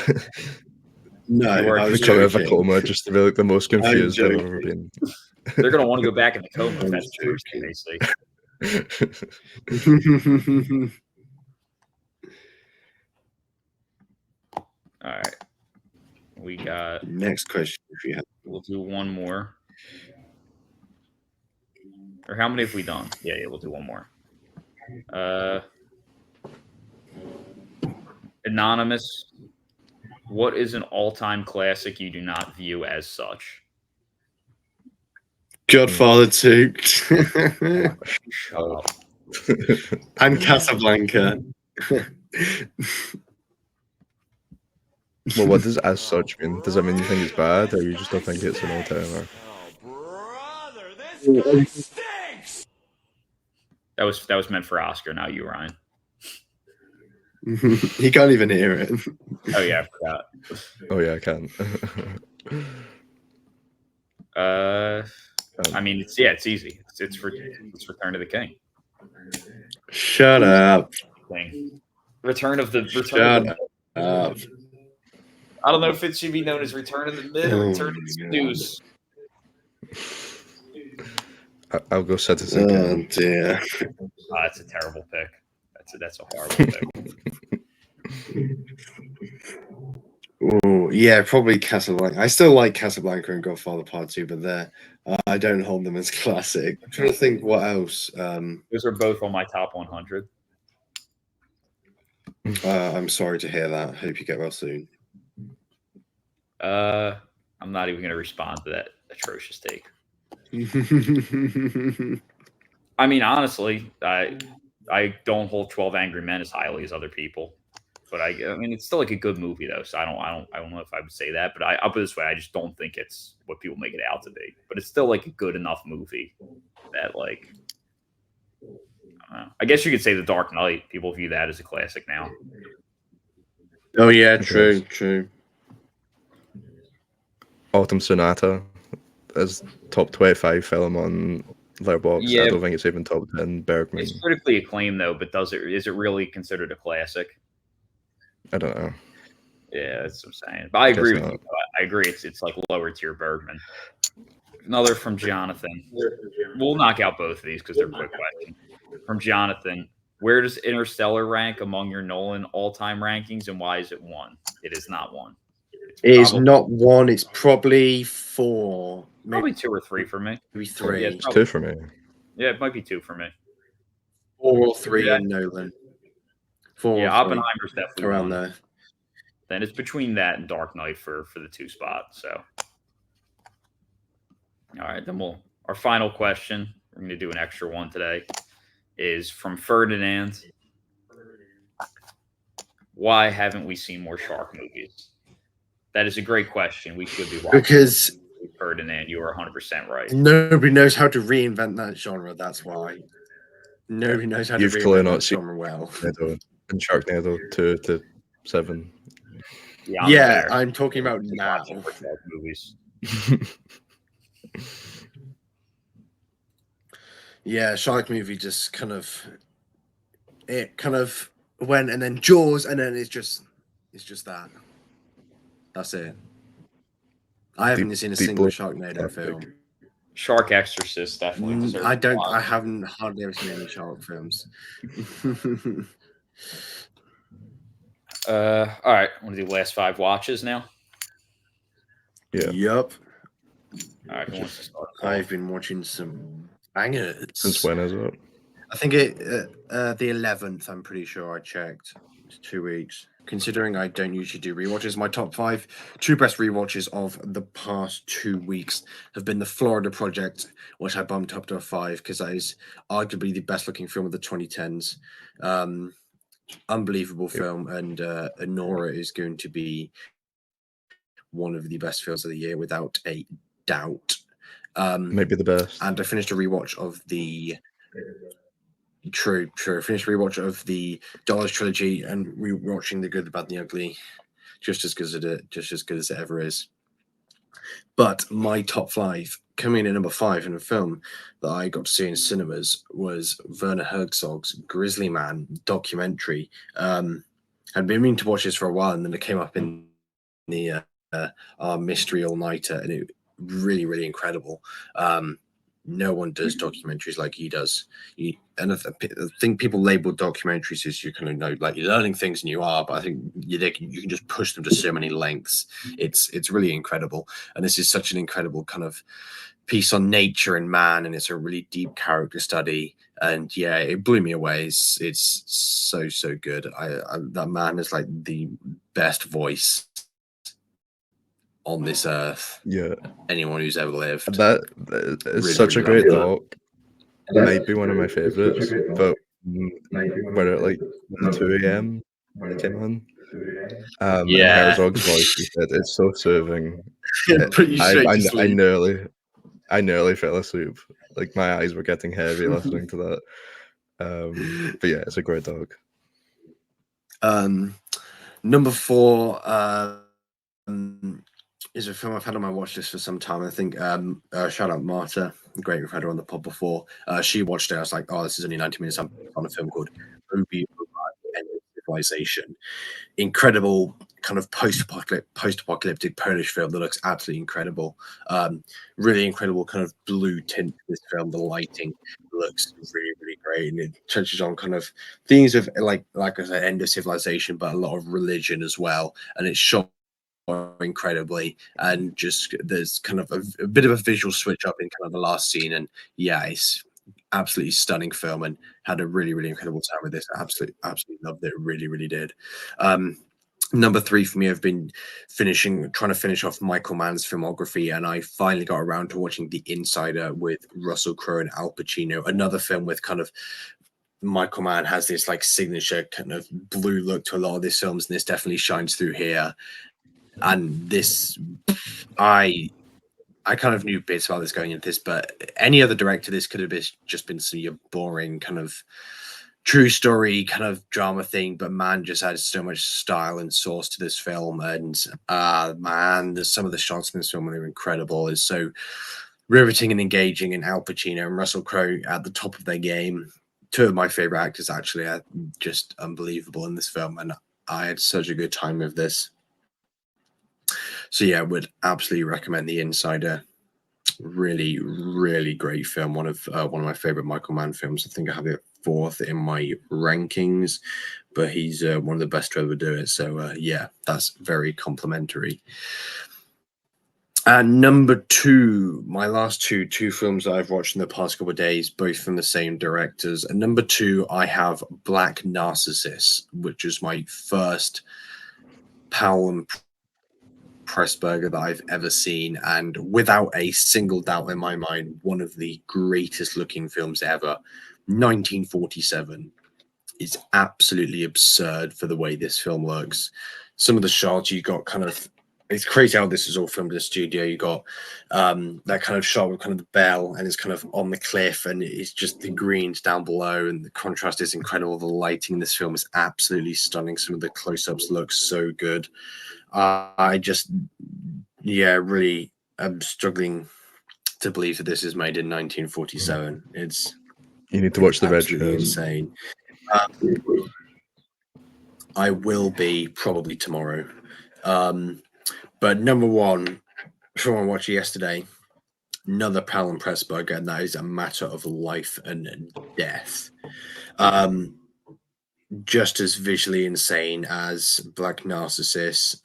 No, You are I was Come out of a joking. coma just to be like the most confused I've joking. ever been. They're going to want to go back in the coma if I'm that's the first thing they see. All right. We got... Next question, if you have. We'll do one more. Or how many have we done? Yeah, we'll do one more. Anonymous. What is an all-time classic you do not view as such? Godfather 2. Shut up. And Casablanca. Well, what does as such mean? Does that mean you think it's bad, or you just don't think it's an all-timer? That was meant for Oscar, not you, Ryan. He can't even hear it. Oh yeah, I forgot. Oh yeah, I can. I mean, it's easy. It's Return of the King. Shut up. Return of the Shut up. I don't know if it should be known as Return of the Mid or Return of the Snooze. I'll go Citizen Kane. Oh dear. That's a terrible pick. That's a horrible pick. Oh yeah, probably Casablanca. I still like Casablanca and Godfather Part 2, but I don't hold them as classic. I'm trying to think what else. Those are both on my top 100. I'm sorry to hear that. Hope you get well soon. I'm not even going to respond to that atrocious take. I mean, honestly, I don't hold 12 Angry Men as highly as other people, but I mean, it's still like a good movie though. So I don't know if I would say that, but I'll put it this way: I just don't think it's what people make it out to be. But it's still like a good enough movie that, like, I don't know. I guess you could say The Dark Knight. People view that as a classic now. Oh yeah, true. Autumn Sonata as top 25 film on Letterboxd. Yeah. I don't think it's even top 10. Bergman. It's critically acclaimed though, but is it really considered a classic? I don't know. Yeah, that's what I'm saying. But I agree with not. you. I agree. It's like lower tier Bergman. Another from Jonathan. We'll knock out both of these because they're quick questions. From Jonathan, where does Interstellar rank among your Nolan all-time rankings, and why is it 1? It is not 1. It is not 1. It's probably 4. Probably 2 or 3 for me. Maybe 3. Yeah, It's 2 for me. Yeah, it might be 2 for me. 4 or 3 in Nolan. 4. Yeah, or 3. Oppenheimer's definitely around 1. there. Then it's between that and Dark Knight for the 2 spot. So, all right, then our final question. We're going to do an extra one today. Is from Ferdinand. Why haven't we seen more shark movies? That is a great question. We should be watching. Because Ferdinand, you are 100% right. nobody knows how to reinvent that genre. That's why. Nobody knows how to You've clearly reinvent not that seen genre well. And Sharknado 2 to 7. Yeah, I'm talking about now. Shark movies. Yeah, shark movie just kind of went, and then Jaws, and then it's just that. That's it. I haven't seen a single Sharknado film. Shark Exorcist definitely deserves. I haven't hardly ever seen any shark films. All right, want to do last 5 watches now? Yeah. Yup. All right, who wants to start? I've been watching some bangers. Since when is it? I think the 11th. I'm pretty sure I checked. It's 2 weeks. Considering I don't usually do rewatches, my top 5 2 best rewatches of the past 2 weeks have been The Florida Project, which I bumped up to a 5 because that is arguably the best looking film of the 2010s. Unbelievable film, and Nora is going to be one of the best films of the year without a doubt. Maybe the best. And I finished a rewatch of the True. I finished a rewatch of the Dollars trilogy and rewatching The Good, the Bad, and the Ugly, just as good as it ever is. But my top 5, coming in at number 5 in a film that I got to see in cinemas, was Werner Herzog's Grizzly Man documentary. I'd been meaning to watch this for a while, and then it came up in the our mystery all-nighter, and it really, really incredible. No one does documentaries like he does. And I think people label documentaries as you kind of know, like you're learning things, and you are, but I think you can just push them to so many lengths. It's really incredible, and this is such an incredible kind of piece on nature and man, and it's a really deep character study. And yeah, it blew me away. It's so good. That man is like the best voice on this earth. Yeah, anyone who's ever lived. that is really, such really a great doc. It might be one of my favorites, but when at like 2 a.m. it came on. And Herzog's voice, he said, it's so soothing. I nearly fell asleep. Like my eyes were getting heavy listening to that. But yeah, it's a great dog. Number 4 is a film I've had on my watch list for some time. I think shout out Marta, great, we've had her on the pod before. She watched it. I was like, oh, this is only 90 minutes. I'm on a film called Movie End of Civilization. Incredible kind of post-apocalyptic Polish film that looks absolutely incredible. Really incredible kind of blue tint to this film. The lighting looks really, really great, and it touches on kind of themes of like I said, end of civilization, but a lot of religion as well. And it's shot incredibly, and just there's kind of a bit of a visual switch up in kind of the last scene, and yeah, it's absolutely stunning film, and had a really, really incredible time with this. I absolutely loved it. Really, really did. Number 3 for me, I've been trying to finish off Michael Mann's filmography, and I finally got around to watching The Insider with Russell Crowe and Al Pacino. Another film with kind of Michael Mann has this like signature kind of blue look to a lot of his films, and this definitely shines through here. And this, I kind of knew bits about this going into this, but any other director, this could have just been some boring kind of true story kind of drama thing. But man, just adds so much style and source to this film. And man, there's some of the shots in this film are incredible. It's so riveting and engaging. And Al Pacino and Russell Crowe at the top of their game. 2 of my favorite actors actually are just unbelievable in this film, and I had such a good time with this. So yeah, I would absolutely recommend The Insider. Really, really great film. One of my favorite Michael Mann films. I think I have it 4th in my rankings, but he's one of the best to ever do it. So yeah, that's very complimentary. And number 2, my last two films that I've watched in the past couple of days, both from the same directors. And number 2, I have Black Narcissus, which is my first Powell and Pressburger that I've ever seen, and without a single doubt in my mind, one of the greatest looking films ever. 1947 is absolutely absurd for the way this film looks. Some of the shots you got kind of, it's crazy how this is all filmed in the studio. You got that kind of shot with kind of the bell, and it's kind of on the cliff, and it's just the greens down below, and the contrast is incredible. The lighting in this film is absolutely stunning. Some of the close-ups look so good. I just, yeah, really, I'm struggling to believe that this is made in 1947. You need to watch the Red Show. Insane. I will be probably tomorrow. But number 1, from I watched yesterday, another Powell and Pressburger, and that is A Matter of Life and Death. Just as visually insane as Black Narcissus.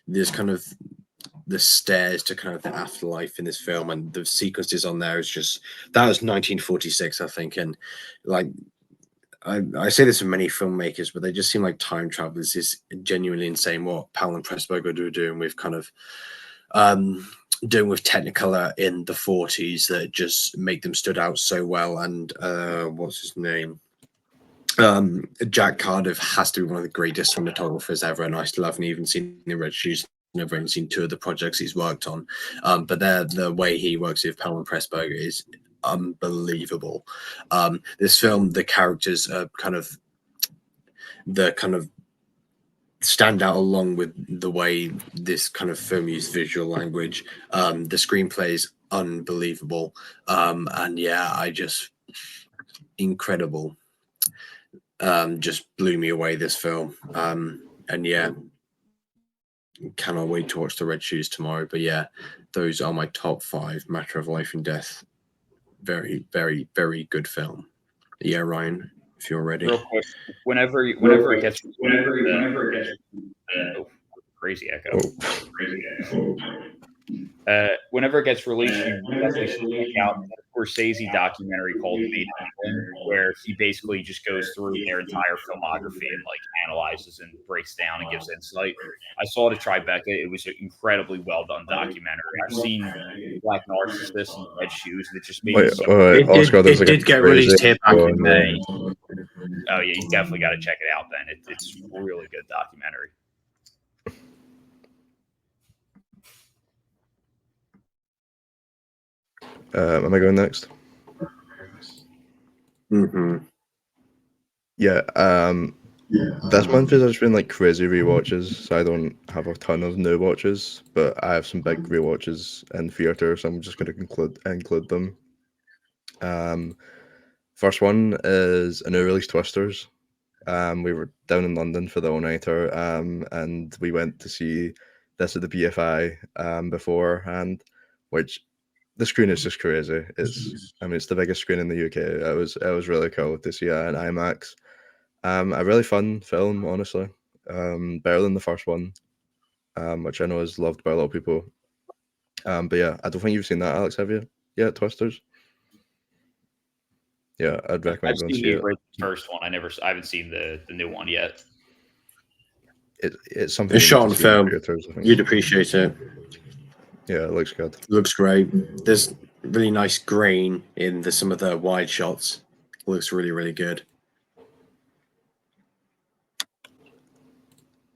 There's kind of the stairs to kind of the afterlife in this film, and the sequences on there is just, that was 1946, I think. And like, I say this of many filmmakers, but they just seem like time travelers. Is genuinely insane what Powell and Pressburger are doing with kind of doing with Technicolor in the 40s that just make them stood out so well. And what's his name? Jack Cardiff has to be one of the greatest cinematographers ever, and I still haven't even seen The Red Shoes never even seen two of the projects he's worked on, but the way he works with Pelham Pressburger is unbelievable. This film, the characters are kind of stand out along with the way this kind of film used visual language. The screenplay is unbelievable, and yeah, I just incredible. Just blew me away, this film, and yeah, cannot wait to watch The Red Shoes tomorrow. But yeah, those are my top 5 Matter of Life and Death. Very, very, very good film. Yeah, Ryan, if you're ready. Real quick, whenever it gets oh, crazy echo. Whenever it gets released, you definitely should check out the Scorsese documentary called Made in England, where he basically just goes through their entire filmography and like analyzes and breaks down and gives insight. I saw it at Tribeca. It was an incredibly well done documentary. I've seen Black Narcissus and Red Shoes, and it just made me so. It did get released here back in May. Oh yeah, you definitely got to check it out. Then it's a really good documentary. Am I going next? Mm-hmm. Yeah. This month has just been like crazy rewatches, so I don't have a ton of new watches, but I have some big rewatches in theater, so I'm just going to include them. First one is a new release, Twisters. We were down in London for the all-nighter, and we went to see this at the BFI beforehand, which the screen is just crazy. It's the biggest screen in the UK. It was really cool to see it in IMAX. A really fun film, honestly. Better than the first one, which I know is loved by a lot of people. But yeah, I don't think you've seen that, Alex, have you? Yeah, Twisters. Yeah, I'd recommend going to see it. The first one. I haven't seen the new one yet. It's something. It's shot on film. You'd appreciate it. Yeah, it looks good. Looks great. There's really nice grain in some of the wide shots. It looks really, really good.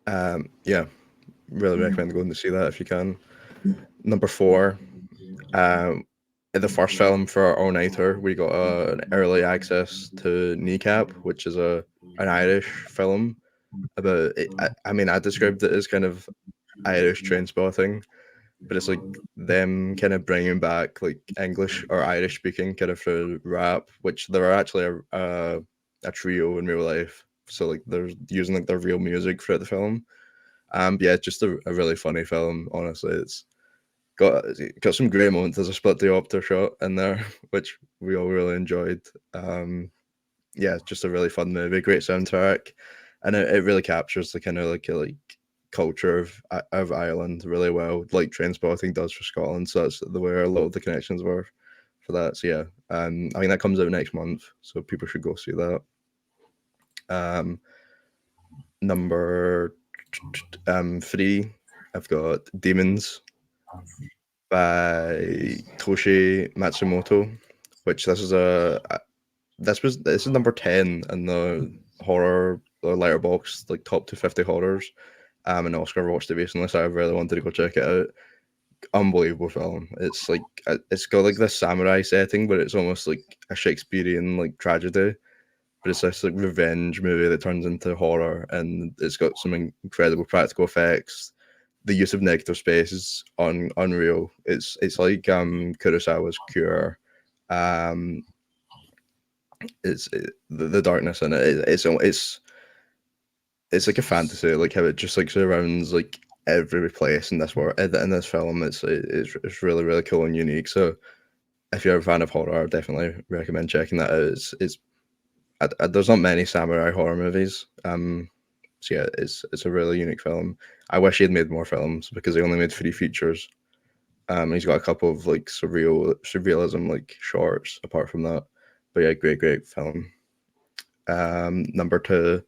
Yeah, really recommend going to see that if you can. Number 4, the first film for our all-nighter, we got an early access to Kneecap, which is an Irish film about. I described it as kind of Irish train spotting, but it's like them kind of bringing back like English or Irish speaking kind of through rap, which they're actually a trio in real life. So like they're using like their real music throughout the film. Yeah, just a really funny film. Honestly, it's got some great moments. There's a split diopter shot in there, which we all really enjoyed. Yeah, just a really fun movie, great soundtrack, and it really captures the kind of like culture of Ireland really well, like Trainspotting does for Scotland. So that's where a lot of the connections were for that. So yeah, I think that comes out next month, so people should go see that. Number 3, I've got Demons by Toshi Matsumoto, which this is number 10 in the horror letterbox, like top 250 horrors. And Oscar watched it recently, so I really wanted to go check it out. Unbelievable film. It's like it's got like this samurai setting, but it's almost like a Shakespearean like tragedy. But it's this like revenge movie that turns into horror, and it's got some incredible practical effects. The use of negative space is unreal. It's like Kurosawa's Cure. The darkness in it. It's like a fantasy, like how it just like surrounds like every place in this world in this film. It's really, really cool and unique. So if you're a fan of horror, I definitely recommend checking that out. There's not many samurai horror movies. So yeah, it's a really unique film. I wish he had made more films because he only made 3 features. He's got a couple of like surrealism like shorts apart from that. But yeah, great film. Number 2,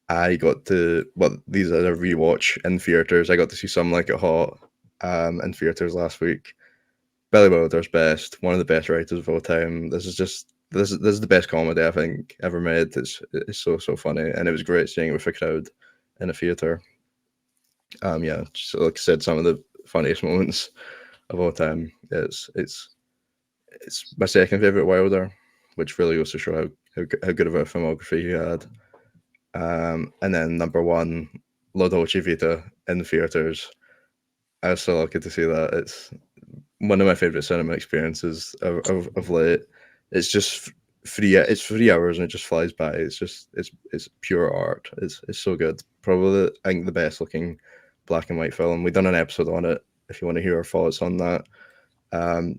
I got to these are a rewatch in theaters. I got to see Some Like It Hot in theaters last week. Billy Wilder's best, one of the best writers of all time. This is the best comedy I think ever made. It's so funny, and it was great seeing it with a crowd in a theater. Yeah, just like I said, some of the funniest moments of all time. It's my second favorite Wilder, which really goes to show how good of a filmography he had. And then number one, La Dolce Vita in theaters. I was so lucky to see that. It's one of my favorite cinema experiences of late. It's just It's 3 hours and it just flies by. It's pure art. It's so good. Probably I think the best looking black and white film. We've done an episode on it. If you want to hear our thoughts on that,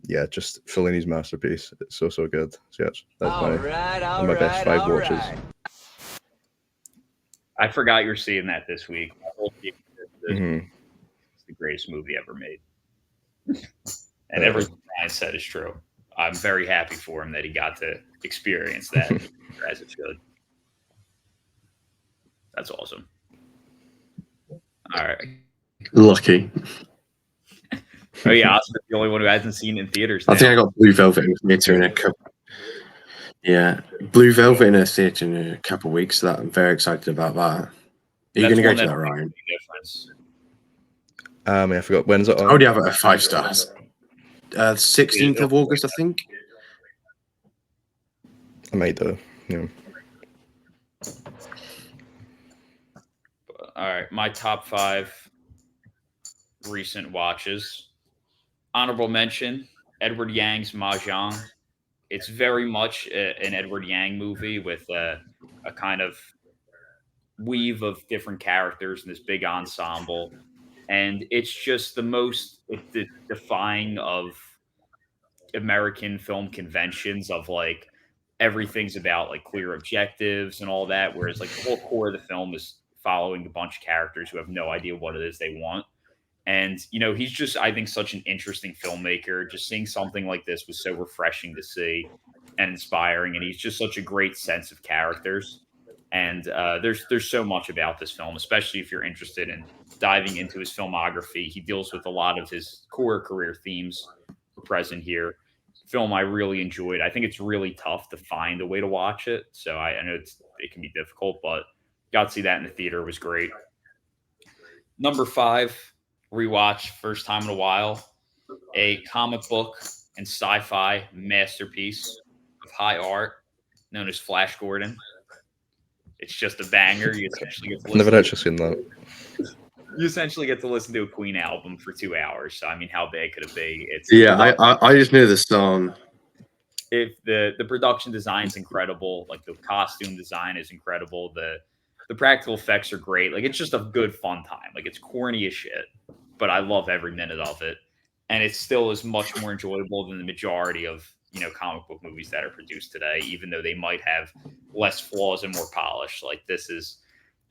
yeah, just Fellini's masterpiece. It's so good. So yeah, that's one of my best 5 watches. I forgot you're seeing that this week. Mhm. It's the greatest movie ever made. And everything I said is true. I'm very happy for him that he got to experience that as it should. That's awesome. All right. Lucky. Oh yeah, Oscar's the only one who hasn't seen it in theaters. I think I got Blue Velvet in a theater in a couple. Yeah, Blue Velvet in a theater in a couple of weeks. So that I'm very excited about that. Are you going to go to that, Ryan? Yeah, I forgot when's it on. I already have it at 5 stars. 16th of August, I think. I might do. Yeah. All right, my top 5 recent watches. Honorable mention: Edward Yang's Mahjong. It's very much an Edward Yang movie with a kind of weave of different characters in this big ensemble, and it's just the most defying of American film conventions of like everything's about like clear objectives and all that, whereas like the whole core of the film is following a bunch of characters who have no idea what it is they want. And he's just, I think, such an interesting filmmaker. Just seeing something like this was so refreshing to see and inspiring, and he's just such a great sense of characters. And there's so much about this film, especially if you're interested in diving into his filmography. He deals with a lot of his core career themes present here. Film I really enjoyed. I think it's really tough to find a way to watch it, so I know it can be difficult, but got to see that in the theater. It was great. Number 5, rewatch, first time in a while, a comic book and sci-fi masterpiece of high art known as Flash Gordon. It's just a banger. You essentially get to listen Never actually seen that. You essentially get to listen to a Queen album for 2 hours. So I mean, how bad could it be? It's I just knew the song. If the production design is incredible, like the costume design is incredible, the practical effects are great. Like it's just a good fun time. Like it's corny as shit, but I love every minute of it, and it still is much more enjoyable than the majority of comic book movies that are produced today. Even though they might have less flaws and more polish, like this is.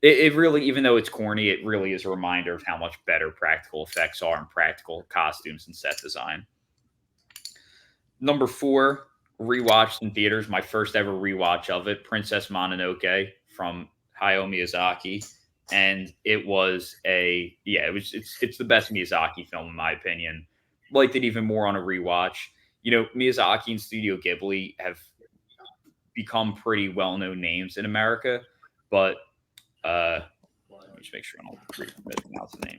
It really, even though it's corny, it really is a reminder of how much better practical effects are and practical costumes and set design. Number 4, rewatched in theaters, my first ever rewatch of it, Princess Mononoke from Hayao Miyazaki. And it was it's the best Miyazaki film in my opinion. Liked it even more on a rewatch. Miyazaki and Studio Ghibli have become pretty well-known names in America, but let me just make sure I don't mispronounce the name.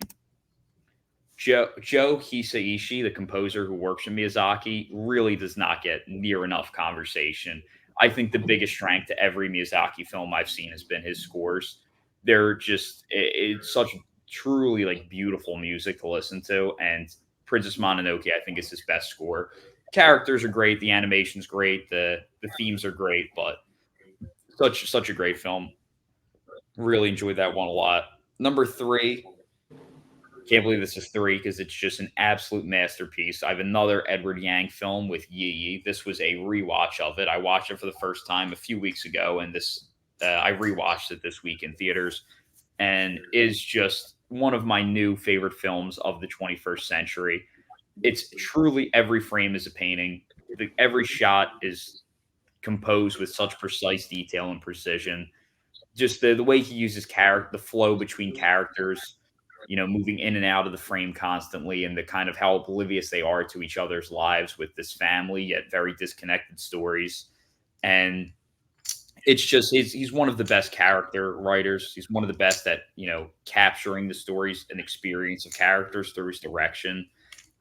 Joe Hisaishi, the composer who works for Miyazaki, really does not get near enough conversation. I think the biggest strength to every Miyazaki film I've seen has been his scores. They're just, it's such truly like beautiful music to listen to. And Princess Mononoke, I think, is his best score. Characters are great. The animation's great. The themes are great, but such a great film. Really enjoyed that one a lot. Number 3, can't believe this is 3 because it's just an absolute masterpiece. I have another Edward Yang film with Yi Yi. This was a rewatch of it. I watched it for the first time a few weeks ago, and I rewatched it this week in theaters, and is just one of my new favorite films of the 21st century. It's truly every frame is a painting. Every shot is composed with such precise detail and precision. Just the way he uses the flow between characters, moving in and out of the frame constantly, and the kind of how oblivious they are to each other's lives with this family, yet very disconnected stories. And it's just he's one of the best character writers. He's one of the best at capturing the stories and experience of characters through his direction.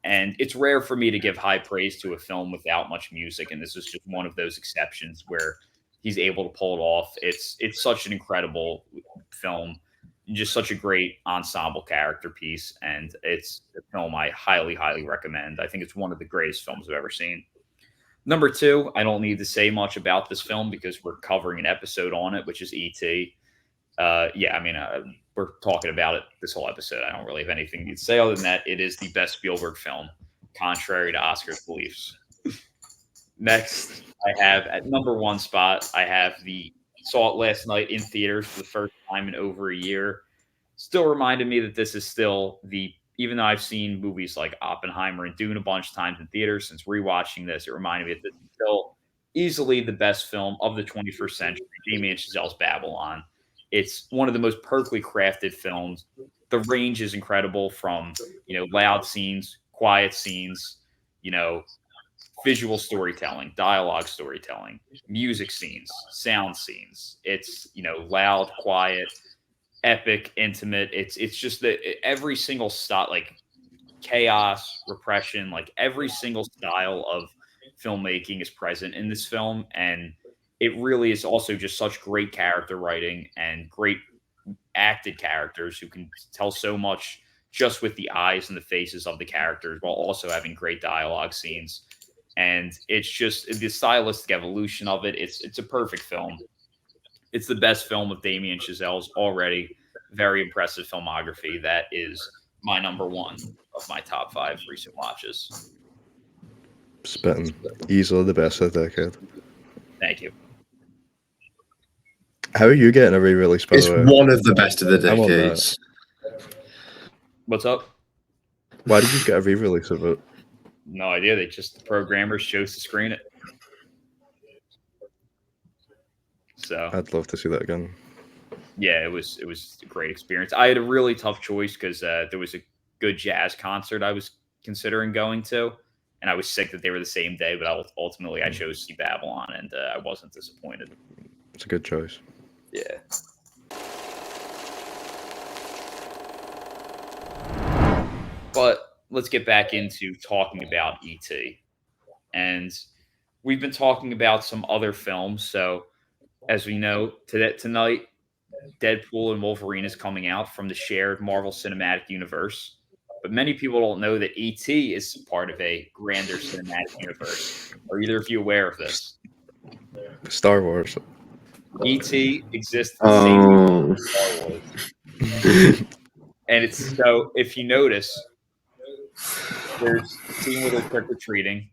And it's rare for me to give high praise to a film without much music, and this is just one of those exceptions where he's able to pull it off. It's such an incredible film, just such a great ensemble character piece, and it's a film I highly, highly recommend. I think it's one of the greatest films I've ever seen. Number two, I don't need to say much about this film because we're covering an episode on it, which is E.T. We're talking about it this whole episode. I don't really have anything to say other than that. It is the best Spielberg film, contrary to Oscar's beliefs. Next, I have at number one spot, I have saw it last night in theaters for the first time in over a year. Still reminded me that this is still even though I've seen movies like Oppenheimer and Dune a bunch of times in theaters, since rewatching this, it reminded me that this is still easily the best film of the 21st century, Damien Chazelle's Babylon. It's one of the most perfectly crafted films. The range is incredible from, loud scenes, quiet scenes, visual storytelling, dialogue storytelling, music scenes, sound scenes. It's, loud, quiet, epic, intimate. It's just that every single style, like chaos, repression, like every single style of filmmaking is present in this film. And it really is also just such great character writing and great acted characters who can tell so much just with the eyes and the faces of the characters while also having great dialogue scenes. And it's just the stylistic evolution of it. It's a perfect film. It's the best film of Damien Chazelle's already very impressive filmography. That is my number one of my top 5 recent watches. Spitting. Easily the best of the decade. Thank you. How are you getting a re-release, by It's the way? one of the best of the I'm on that. decades. What's up? Why did you get a re-release of it? No idea. The programmers chose to screen it. So I'd love to see that again. yeah, it was a great experience. I had a really tough choice because there was a good jazz concert I was considering going to, and I was sick that they were the same day. But ultimately, I chose to see Babylon, and I wasn't disappointed. It's a good choice. Yeah. But let's get back into talking about E.T. And we've been talking about some other films. So, as we know, tonight, Deadpool and Wolverine is coming out from the shared Marvel Cinematic Universe. But many people don't know that E.T. is part of a grander cinematic universe. Are either of you aware of this? Star Wars. E.T. exists in the same universe as Star Wars. And it's so, if you notice, there's a scene where they're trick-or-treating,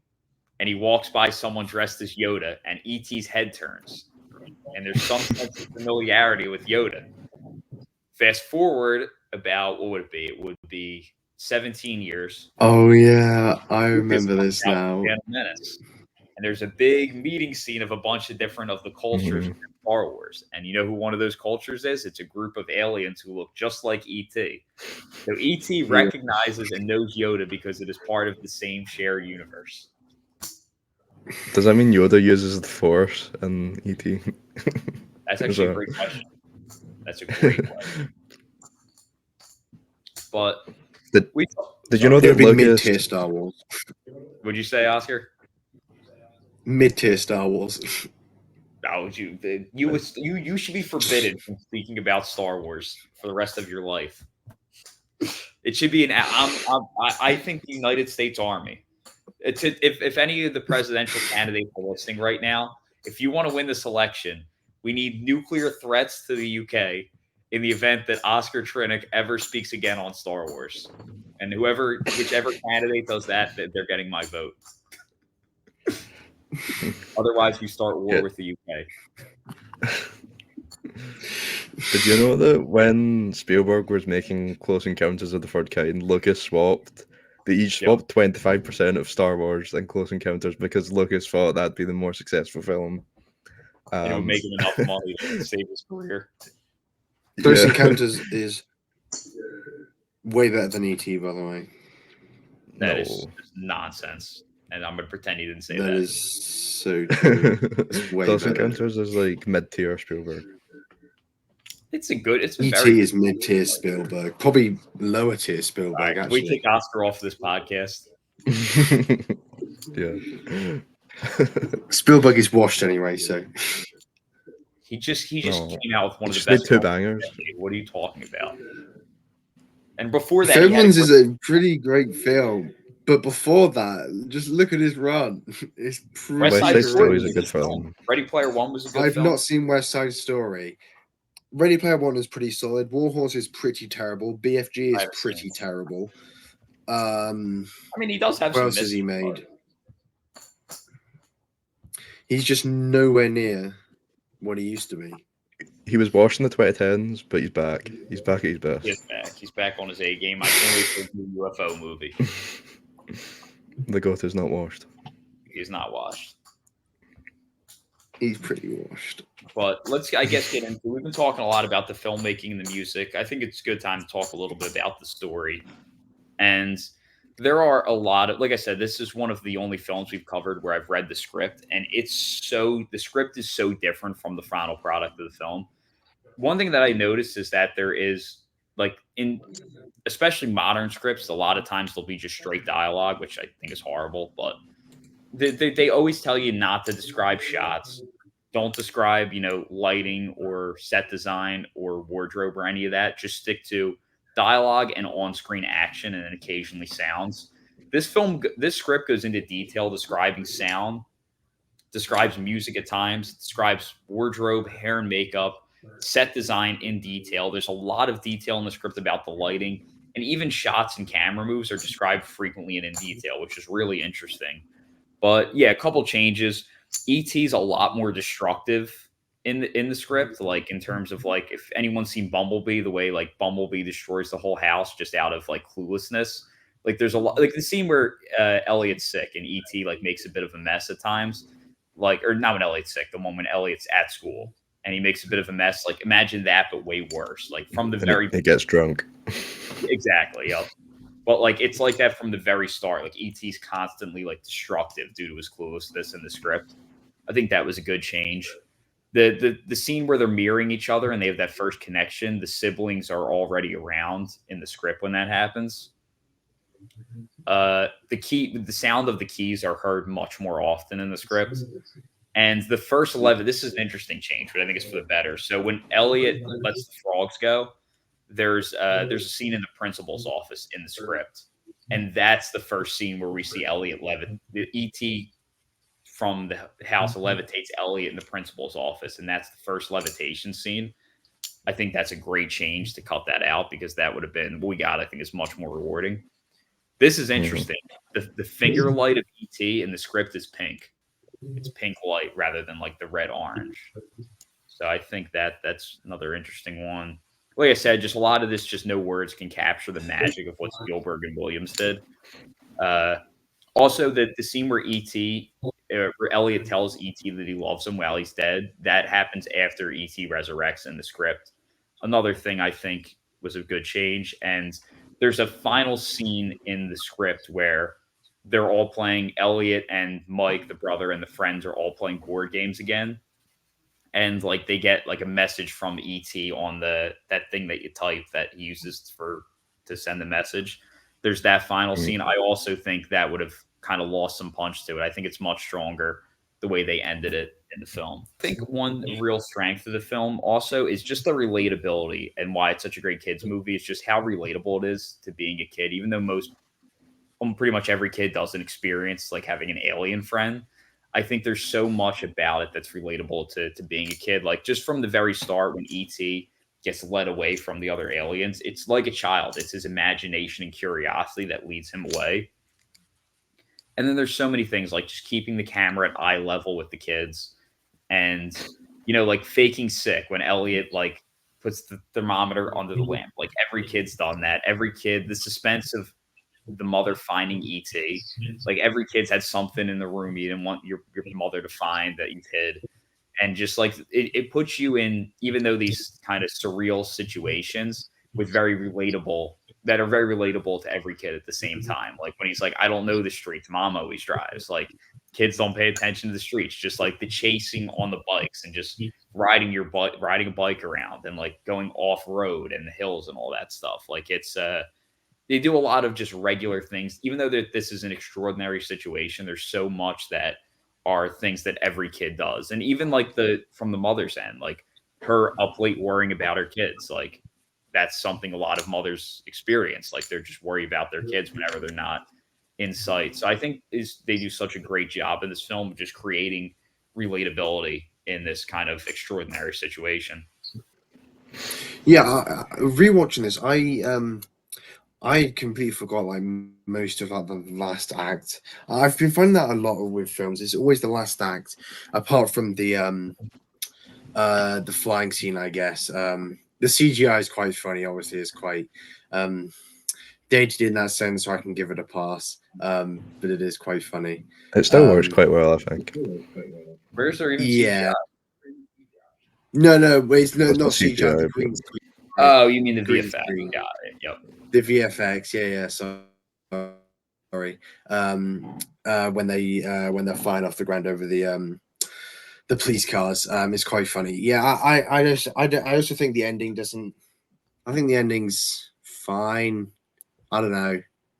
and he walks by someone dressed as Yoda, and E.T.'s head turns. And there's some sense of familiarity with Yoda. Fast forward about, what would it be? It would be 17 years. Oh, yeah. I remember this now. Menace. And there's a big meeting scene of a bunch of different of the cultures in Star Wars. And you know who one of those cultures is? It's a group of aliens who look just like E.T. So E.T. recognizes and knows Yoda because it is part of the same shared universe. Does that mean Yoda uses the Force in E.T.? That's actually a great question. That's a great question. But did you know that It'd be Lucas... mid-tier Star Wars. Would you say, Oscar? Mid-tier Star Wars. No, you should be forbidden from speaking about Star Wars for the rest of your life. It should be I think the United States Army. If any of the presidential candidates are listening right now, if you want to win this election, we need nuclear threats to the UK in the event that Oscar Trinick ever speaks again on Star Wars. And whichever candidate does that, they're getting my vote. Otherwise, we start war with the UK. Did you know that when Spielberg was making Close Encounters of the Third Kind, Lucas swapped? They each swapped 25% of Star Wars and Close Encounters because Lucas thought that'd be the more successful film. And it would make him enough money to save his career. Close Encounters is way better than E.T., by the way. That is just nonsense. and I'm gonna pretend he didn't say That that. is so true. It's way Close better. Encounters is like mid-tier Spielberg. It's a E.T. very is mid-tier Spielberg, probably lower tier Spielberg. All right, can Actually, we take Oscar off this podcast? Yeah. Spielberg is washed anyway. So He just No, came out with one of the just made best two films of the bangers. decade. What are you talking about? And before that, he had Fabelmans is a pretty great film. But before that, just look at his run. It's pretty West West Side Side Story Story was is a a good good film. film. Ready Player One was a good I've film. not seen West Side Story. Ready Player One is pretty solid. Warhorse is pretty terrible. BFG is I've seen pretty it. terrible. I mean, he does have What some else has he misses, made? He's just nowhere near what he used to be. He was washed in the 2010s, but he's back. He's back at his best. He's back. He's back on his A game. I can't wait for the new UFO movie. The goat is not washed. He's not washed. He's pretty washed. But let's, I guess, get into. We've been talking a lot about the filmmaking and the music. I think it's a good time to talk a little bit about the story. And there are a lot of, like I said, this is one of the only films we've covered where I've read the script, and the script is so different from the final product of the film. One thing that I noticed is that there is, like, especially modern scripts, a lot of times there'll be just straight dialogue, which I think is horrible, but they always tell you not to describe shots. Don't describe, lighting or set design or wardrobe or any of that. Just stick to dialogue and on-screen action and then occasionally sounds. This script goes into detail describing sound, describes music at times, describes wardrobe, hair and makeup, set design in detail. There's a lot of detail in the script about the lighting, and even shots and camera moves are described frequently and in detail, which is really interesting. But yeah, a couple changes. E.T.'s a lot more destructive in the script, like in terms of like if anyone's seen Bumblebee, the way like Bumblebee destroys the whole house just out of like cluelessness. Like there's a lot like the scene where Elliot's sick and E.T. like makes a bit of a mess at times, like or not when Elliot's sick, the one when Elliot's at school and he makes a bit of a mess. Like imagine that, but way worse. Like from the very he gets drunk. Exactly. Yep. But like it's like that from the very start. Like E.T.'s constantly like destructive due to his cluelessness in the script. I think that was a good change. The scene where they're mirroring each other and they have that first connection, the siblings are already around in the script when that happens. The sound of the keys are heard much more often in the script. And the first 11, this is an interesting change, but I think it's for the better. So when Elliot lets the frogs go, there's a scene in the principal's office in the script, and that's the first scene where we see Elliot E.T. from the house levitates Elliot in the principal's office, and that's the first levitation scene. I think that's a great change to cut that out because that would have been what we got. I think is much more rewarding. This is interesting. The finger light of E.T. in the script is pink. It's pink light rather than like the red orange. So I think that's another interesting one. Like I said, just a lot of this, just no words can capture the magic of what Spielberg and Williams did. Also, the scene where where Elliot tells E.T. that he loves him while he's dead, that happens after E.T. resurrects in the script. Another thing I think was a good change. And there's a final scene in the script where they're all playing, Elliot and Mike, the brother, and the friends are all playing board games again. And like they get like a message from ET on that thing that you type that he uses to send the message. There's that final scene. I also think that would have kind of lost some punch to it. I think it's much stronger the way they ended it in the film. I think one real strength of the film also is just the relatability and why it's such a great kids movie. It's just how relatable it is to being a kid, even though pretty much every kid doesn't experience like having an alien friend. I think there's so much about it that's relatable to being a kid. Like just from the very start when E.T. gets led away from the other aliens, it's like a child. It's his imagination and curiosity that leads him away. And then there's so many things like just keeping the camera at eye level with the kids and, like faking sick when Elliot like puts the thermometer under the lamp. Like every kid's done that. Every kid, the suspense of the mother finding E.T. Like every kid's had something in the room you didn't want your mother to find that you've hid. And just like it puts you in, even though these kind of surreal situations with very relatable that are very relatable to every kid at the same time. Like when he's like, I don't know the streets, mom always drives. Like kids don't pay attention to the streets, just like the chasing on the bikes and just riding a bike around and like going off road and the hills and all that stuff. Like it's they do a lot of just regular things, even though this is an extraordinary situation. There's so much that are things that every kid does, and even like from the mother's end, like her up late worrying about her kids, like that's something a lot of mothers experience. Like they're just worried about their kids whenever they're not in sight. So I think they do such a great job in this film of just creating relatability in this kind of extraordinary situation. Yeah, rewatching this, I completely forgot like most of like the last act. I've been finding that a lot with films. It's always the last act, apart from the flying scene, I guess. The CGI is quite funny. Obviously, it's quite dated in that sense, so I can give it a pass. But it is quite funny. It still works quite well, I think. Where's there even Yeah. CGI? No, wait, no, It's not not CGI. CGI, The but- green screen. Oh, you mean the Green VFX? screen. Got it. Yep. The VFX, yeah. Sorry. When they're flying off the ground over the police cars, it's quite funny. Yeah, I also think the ending doesn't. I think the ending's fine. I don't know.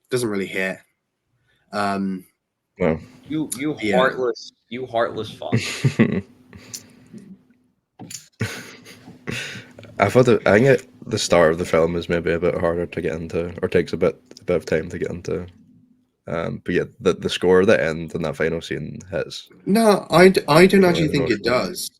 Doesn't really hit. No. You Yeah. heartless fuck. I think the start of the film is maybe a bit harder to get into, or takes a bit of time to get into. But yeah, the score at the end and that final scene hits. No, I don't actually Really think it emotional. does.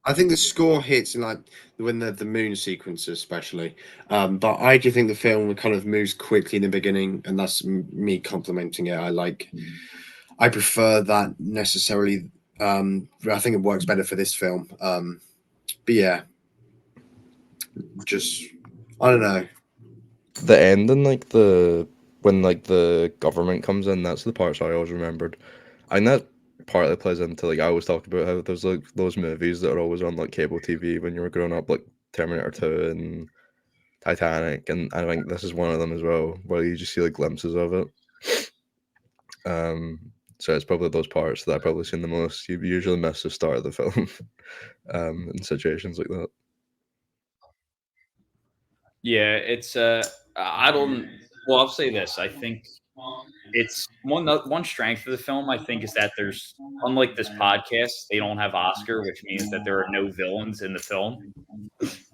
I think the score hits in like when the moon sequence, especially. But I do think the film kind of moves quickly in the beginning, and that's me complimenting it. I prefer that necessarily. I think it works better for this film. But yeah, just I don't know. The ending, like when like the government comes in, that's the parts I always remembered. I think that partly plays into like I always talk about how there's like those movies that are always on like cable TV when you were growing up, like Terminator 2 and Titanic, and I think this is one of them as well, where you just see like glimpses of it. So it's probably those parts that I've probably seen the most. You usually miss the start of the film, in situations like that. Yeah, it's I don't. Well, I'll say this. I think it's one strength of the film. I think is that there's, unlike this podcast, they don't have Oscar, which means that there are no villains in the film.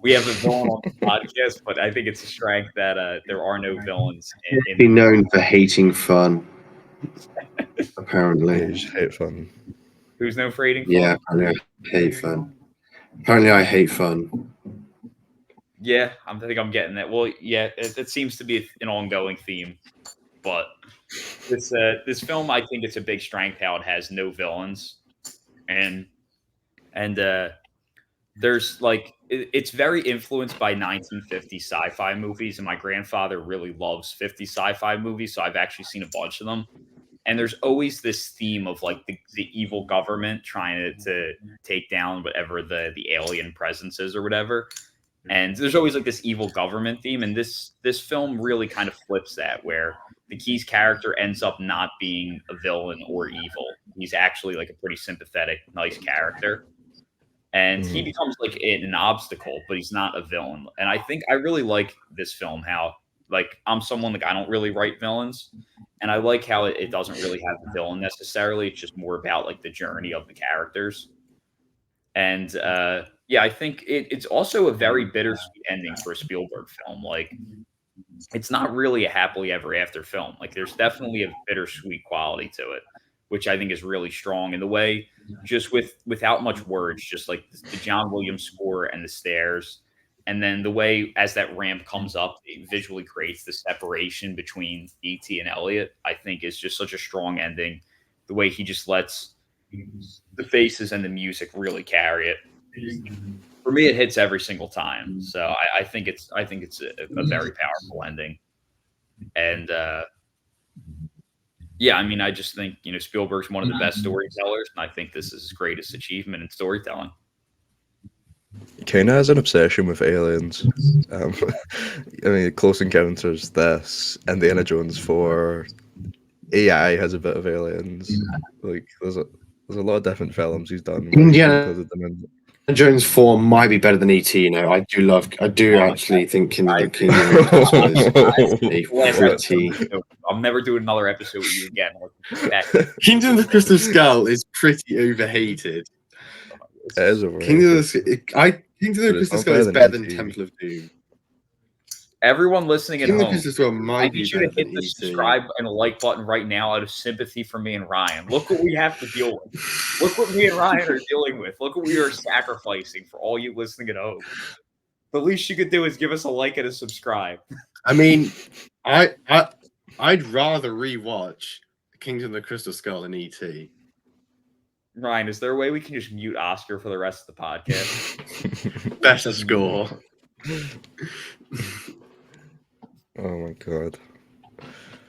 We have a villain on the podcast, but I think it's a strength that there are no villains in Be known for hating fun. Yeah, Apparently, you just hate fun. Who's no for hating fun? yeah. Apparently, I hate fun. Apparently, I hate fun. Yeah, I think I'm getting that. Well, yeah, it seems to be an ongoing theme, but this film, I think it's a big strength how it has no villains, and there's like it's very influenced by 1950 sci-fi movies, and my grandfather really loves 50 sci-fi movies, so I've actually seen a bunch of them. And there's always this theme of like the evil government trying to take down whatever the alien presence is or whatever. And there's always like this evil government theme, and this film really kind of flips that, where the Key's character ends up not being a villain or evil. He's actually like a pretty sympathetic, nice character, and he becomes like an obstacle, but he's not a villain. And I think I really like this film. How like I'm someone like I don't really write villains, and I like how it doesn't really have a villain necessarily. It's just more about like the journey of the characters. And yeah, I think it's also a very bittersweet ending for a Spielberg film. Like, it's not really a happily ever after film. Like, there's definitely a bittersweet quality to it, which I think is really strong in the way, just without much words, just like the John Williams score and the stairs, and then the way as that ramp comes up, it visually creates the separation between E.T. and Elliot. I think is just such a strong ending. The way he just lets the faces and the music really carry it. For me, it hits every single time. So I think it's a very powerful ending. And yeah, I mean, I just think Spielberg's one of the best storytellers, and I think this is his greatest achievement in storytelling. kind of has an obsession with aliens. Um, I mean, Close Encounters, this, Indiana Jones 4, AI has a bit of aliens. Like, there's a lot of different films he's done where he's Indiana included them in. Jones 4 might be better than ET. You know, I do actually think Kingdom of the Crystal is a pretty. I'll never do another episode with you again. Kingdom of the Crystal Skull is pretty overhated. It is overrated. Kingdom of the Crystal Skull is better than Temple of Doom. Everyone listening at home, I need need you to hit the subscribe and like button right now out of sympathy for me and Ryan. Look what we have to deal with. Look what me and Ryan are dealing with. Look what we are sacrificing for all you listening at home. The least you could do is give us a like and a subscribe. I mean, I'd rather rewatch Kingdom of the Crystal Skull and ET. Ryan, is there a way we can just mute Oscar for the rest of the podcast? Better score. Oh my god.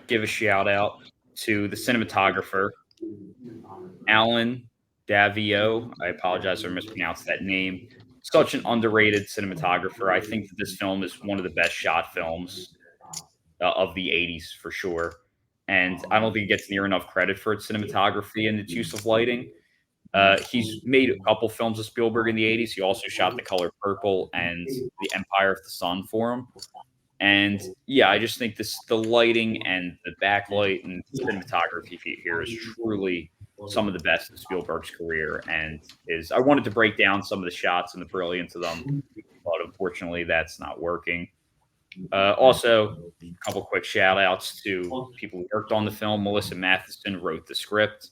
Give a shout out to the cinematographer, Alan Davio. I apologize for mispronouncing that name. Such an underrated cinematographer. I think that this film is one of the best shot films of the 80s for sure. And I don't think it gets near enough credit for its cinematography and its use of lighting. He's made a couple films of Spielberg in the 80s. He also shot The Color Purple and The Empire of the Sun for him. And yeah, I just think the lighting and the backlight and cinematography here is truly some of the best in Spielberg's career. And I wanted to break down some of the shots and the brilliance of them, but unfortunately that's not working. Also, a couple quick shout outs to people who worked on the film. Melissa Matheson wrote the script.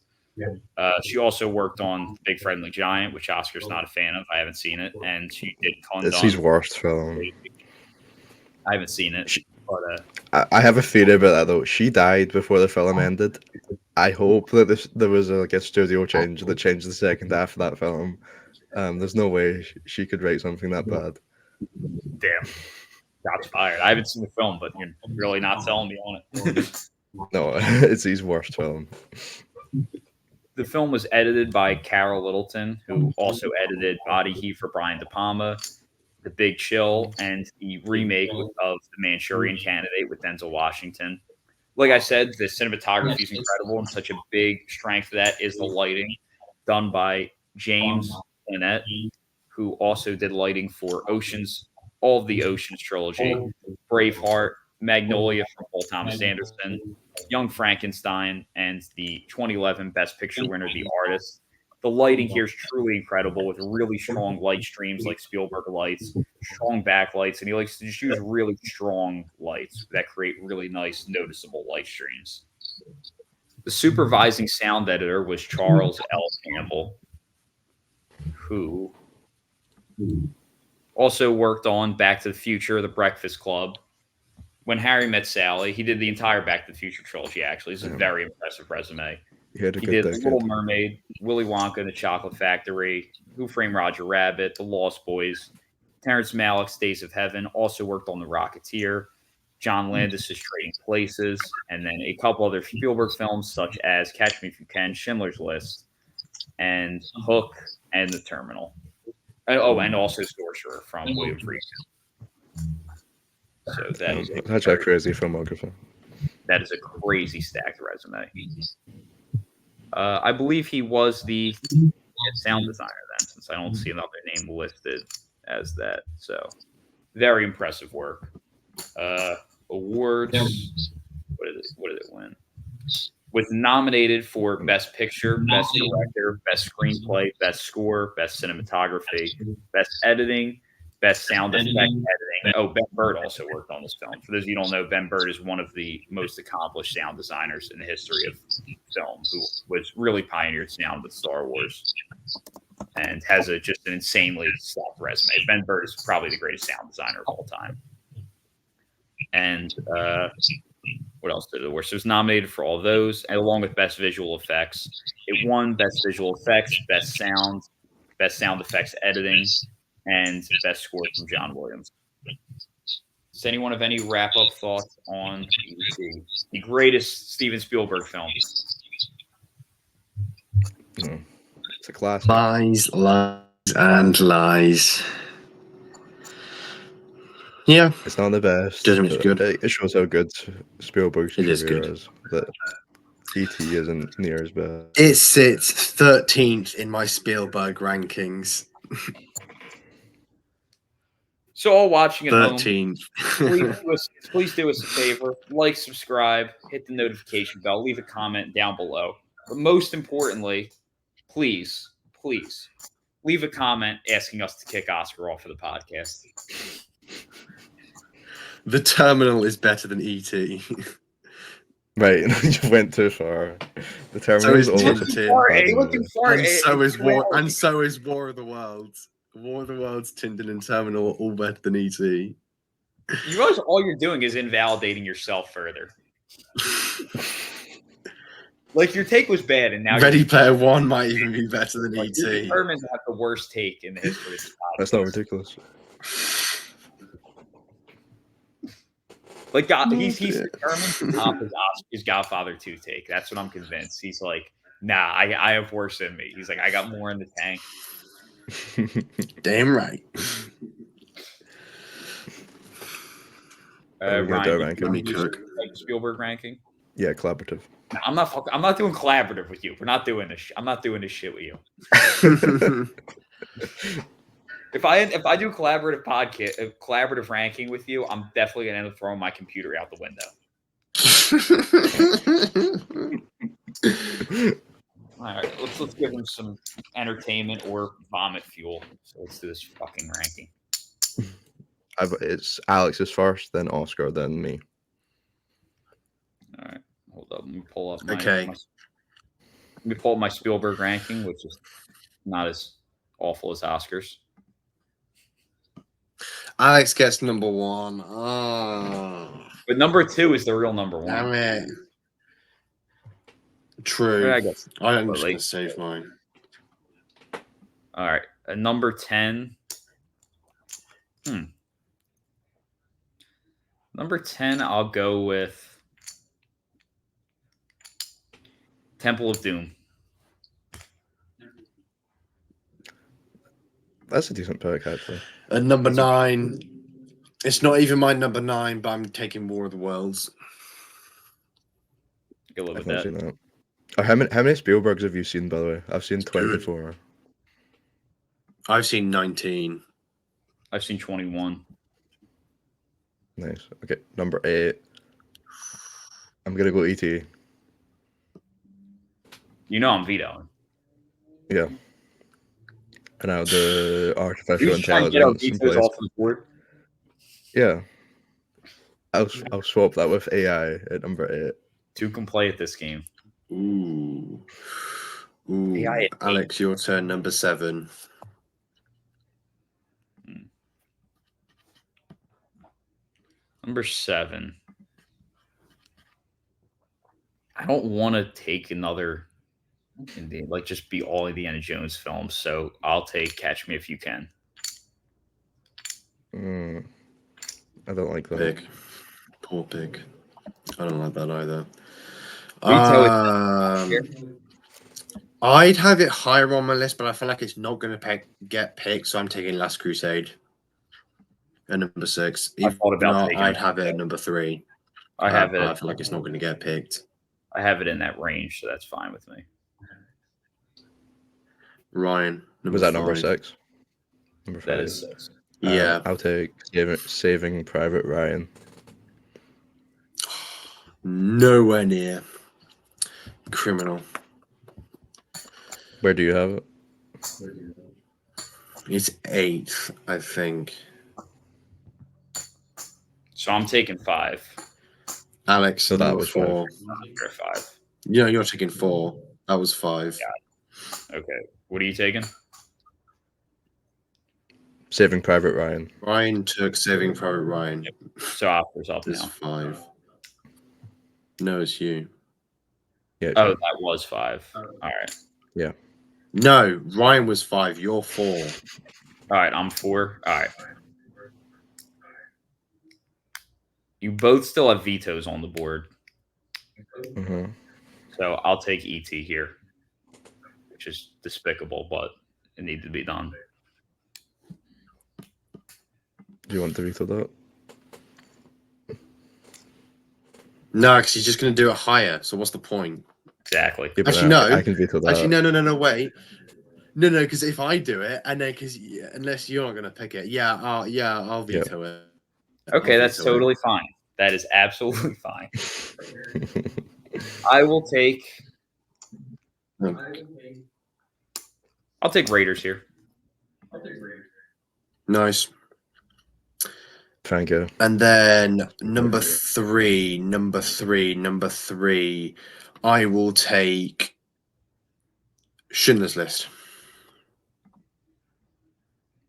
She also worked on Big Friendly Giant, which Oscar's not a fan of. I haven't seen it. And she did Condon. It's his worst film. I haven't seen it. But, I have a feeling about that though. She died before the film ended. I hope that there was a studio change that changed the second half of that film. There's no way she could write something that bad. Damn. Shots fired. I haven't seen the film, but you're really not selling me on it. No, it's his worst film. The film was edited by Carol Littleton, who also edited Body Heat for Brian De Palma, The Big Chill, and the remake of The Manchurian Candidate with Denzel Washington. Like I said, the cinematography is incredible, and such a big strength of that is the lighting done by James Lynette, who also did lighting for all of the Oceans trilogy, Braveheart, Magnolia from Paul Thomas Anderson, Young Frankenstein, and the 2011 Best Picture winner, The Artist. The lighting here is truly incredible with really strong light streams like Spielberg lights, strong backlights, and he likes to just use really strong lights that create really nice, noticeable light streams. The supervising sound editor was Charles L. Campbell, who also worked on Back to the Future, The Breakfast Club, When Harry Met Sally. He did the entire Back to the Future trilogy, actually. It's a very impressive resume. He did The Little Mermaid, Willy Wonka and the Chocolate Factory, Who Framed Roger Rabbit, The Lost Boys, Terrence Malick's Days of Heaven, also worked on The Rocketeer, John Landis's Trading Places, and then a couple other Spielberg films such as Catch Me If You Can, Schindler's List, and Hook, and The Terminal. Oh, and also Sorcerer from William Friedkin. So that's a crazy filmography. That is a crazy stacked resume. I believe he was the sound designer then, since I don't see another name listed as that. So, very impressive work. Awards. What did it win? Was nominated for Best Picture, Best Director, Best Screenplay, Best Score, Best Cinematography, Best Editing, Best Sound Effect Editing. Oh, Ben Bird also worked on this film. For those of you who don't know, Ben Bird is one of the most accomplished sound designers in the history of film, who was really pioneered sound with Star Wars and has just an insanely stacked resume. Ben Bird is probably the greatest sound designer of all time. And what else did it work? So it was nominated for all those, and along with Best Visual Effects. It won Best Visual Effects, Best Sound Effects Editing, and Best Score from John Williams. Does anyone have any wrap-up thoughts on E.T., the greatest Steven Spielberg film? It's a classic. Lies, lies, and lies. Yeah, It's not the best. Doesn't mean it's but good. It shows how good Spielberg's It is career good. is. That E.T. isn't near as bad. It sits 13th in my Spielberg rankings. So, all watching at home, 13th. please do us a favor. Like, subscribe, hit the notification bell, leave a comment down below. But most importantly, please leave a comment asking us to kick Oscar off of the podcast. The Terminal is better than E.T. Right, you went too far. The So Terminal is is almost Tintin. Far, And so is War of the Worlds. War of the Worlds, Tintin, and Terminal are all better than E.T. You realize all you're doing is invalidating yourself further. Like, your take was bad, and now Ready Player One might even be better than you're E.T. determined to have the worst take in the history of this podcast. That's not ridiculous. Like, he's determined to top his Godfather 2 take. That's what I'm convinced. He's like, nah, I have worse in me. He's like, I got more in the tank. Damn right. Ryan, Let me cook. Spielberg ranking. Yeah, collaborative. I'm not doing collaborative with you. We're not doing this. I'm not doing this shit with you. If I do collaborative ranking with you, I'm definitely gonna end up throwing my computer out the window. All right, let's give him some entertainment or vomit fuel. So let's do this fucking ranking. It's Alex's first, then Oscar, then me. All right, hold up. Let me pull up my Spielberg ranking, which is not as awful as Oscar's. Alex gets number 1. Oh. But number 2 is the real number 1. Damn it. True. I guess. I'm just going to save mine. All right. Number 10. Number 10, I'll go with Temple of Doom. That's a decent pick, actually. At number 9, it's not even my number 9, but I'm taking War of the Worlds. Go live I've with not that. seen that. Oh, how many Spielbergs have you seen, by the way? I've seen 24. I've seen 19. I've seen 21. Nice. Okay, number 8. I'm gonna go E.T. You know I'm vetoing. Yeah. And now the artificial You try and get our intelligence in vetoes place. off the board. Yeah. I'll swap that with AI at number 8. 2 can play at this game. Ooh. AI at Alex, your turn, number 7. Number 7. I don't want to take another just be all Indiana Jones films, so I'll take Catch Me If You Can. I don't like that. Pig. Poor pig. I don't like that either. I'd have it higher on my list, but I feel like it's not going to get picked, so I'm taking Last Crusade at number 6. I thought about taking I'd have it at number 3. I feel like it's not going to get picked. I have it in that range, so that's fine with me. Ryan, Was that number 5. 6? Number 5. That is 6. Yeah. I'll take Saving Private Ryan. Nowhere near. Criminal. Where do you have it? It's 8th, I think. So I'm taking 5. Alex, So that number was 4. You're 5. Yeah, you're taking 4. That was 5. Yeah. Okay. What are you taking? Saving Private Ryan. Ryan took Saving Private Ryan. So Oscar's up It's now. 5. No, it's you. Yeah. Oh, that was 5. All right. Yeah. No, Ryan was 5. You're 4. All right. I'm 4. All right. You both still have vetoes on the board. Mm-hmm. So I'll take E.T. here, which is despicable, but it needed to be done. Do you want to veto that? No, because he's just going to do it higher. So what's the point? Exactly. Yeah, but Actually, no. I can veto that. Actually, no, wait. No, because if I do it, and then unless you're not going to pick it, I'll veto it. Okay, I'll that's veto it. totally fine. That is absolutely fine. I will take. I'll take Raiders here. Nice. Thank you. And then number three, I will take Schindler's List.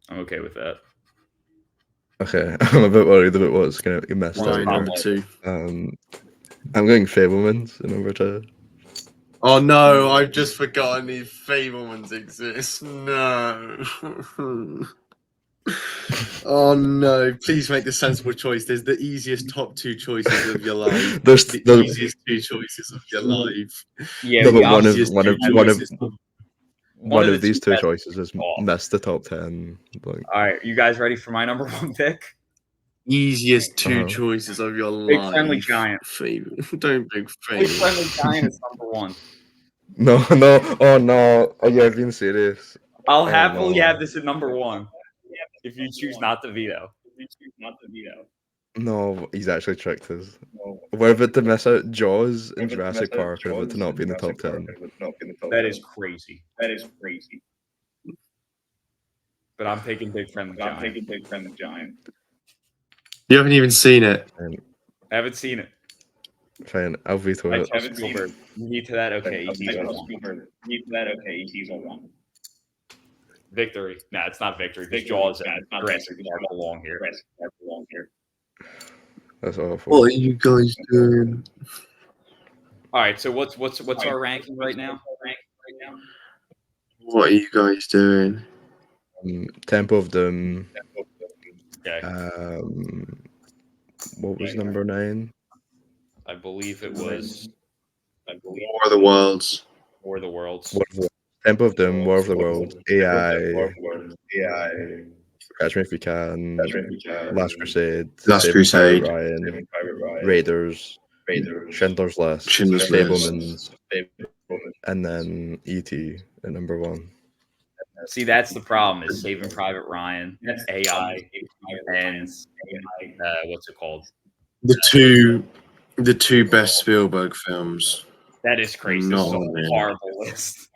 I'm okay with that. Okay, I'm a bit worried about what's going to get messed up. Number 2. I'm going Fabelmans at number 2. Oh no, I've just forgotten these Fabelmans exist. No. Oh no, please make the sensible choice. There's the easiest top 2 choices of your life. There's the the- easiest 2 choices of your life. Yeah, No, we but one of obviously- one of two one of choices. one the of these two best choices has off. messed the top 10. Like, All right, you guys ready for my number 1 pick? Easiest 2 Uh-huh. choices of your Big life. Friendly Giant. Don't big Big Fable. Friendly Giant is number 1. no, oh no, oh yeah, I've been serious. I'll Oh, happily no. have this at number 1 if you choose not to veto. No, he's actually tricked us. We're about to miss out Jaws and Jurassic Park are about to not be in the top 10. That is crazy. But I'm taking Big Friendly Giant. You haven't even seen it. I haven't seen it. Fine, I'll veto I it. haven't seen it. You need to that. Okay, victory. Nah, it's not victory. Because Jaws and Jurassic Park belong here. That's awful. What are you guys doing? All right. So what's our ranking right now? What are you guys doing? Temple of Doom. Okay. What was number 9? I believe it was War of the Worlds. War of the Worlds. Temple of Doom, War of the World, AI, Catch Me If You Can, Last Crusade, Last Saving Crusade. Private Ryan, Raiders, Schindler's List, Schindler's Fabelmans, and then E.T. at number 1. See, that's the problem. Is Saving Private Ryan, AI, and what's it called? The two best Spielberg films. That is crazy. No, This is a man. horrible list.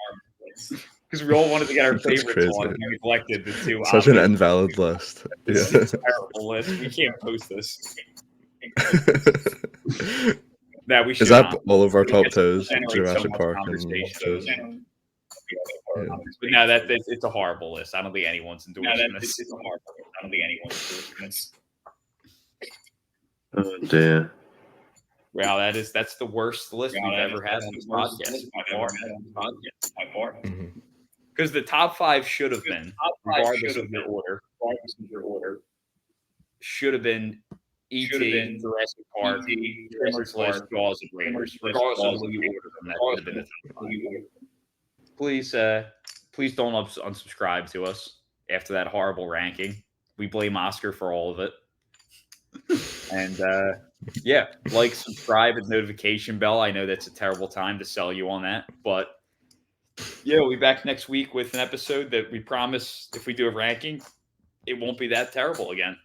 Because we all wanted to get our That's favorites crazy. on, and we neglected the 2. Such an obvious. invalid list. This is a terrible list. We can't post this. Nah, we should. Is that not. all of our top It's 2s? generate so Jurassic much Park and conversation. Yeah. But no, it's a horrible list. I don't think anyone's endorsing this. Oh dear. Wow, that's the worst list we've ever had on this podcast by far. Mhm. Because the top 5 should have been, regardless of your order, should have been E.T., Jurassic Park, Schindler's List, Jaws, and Raiders. Regardless of who you ordered them, that should have been the top 5. Please don't unsubscribe to us after that horrible ranking. We blame Oscar for all of it. And yeah, like, subscribe, and notification bell. I know that's a terrible time to sell you on that, but yeah, we'll be back next week with an episode that we promise, if we do a ranking, it won't be that terrible again.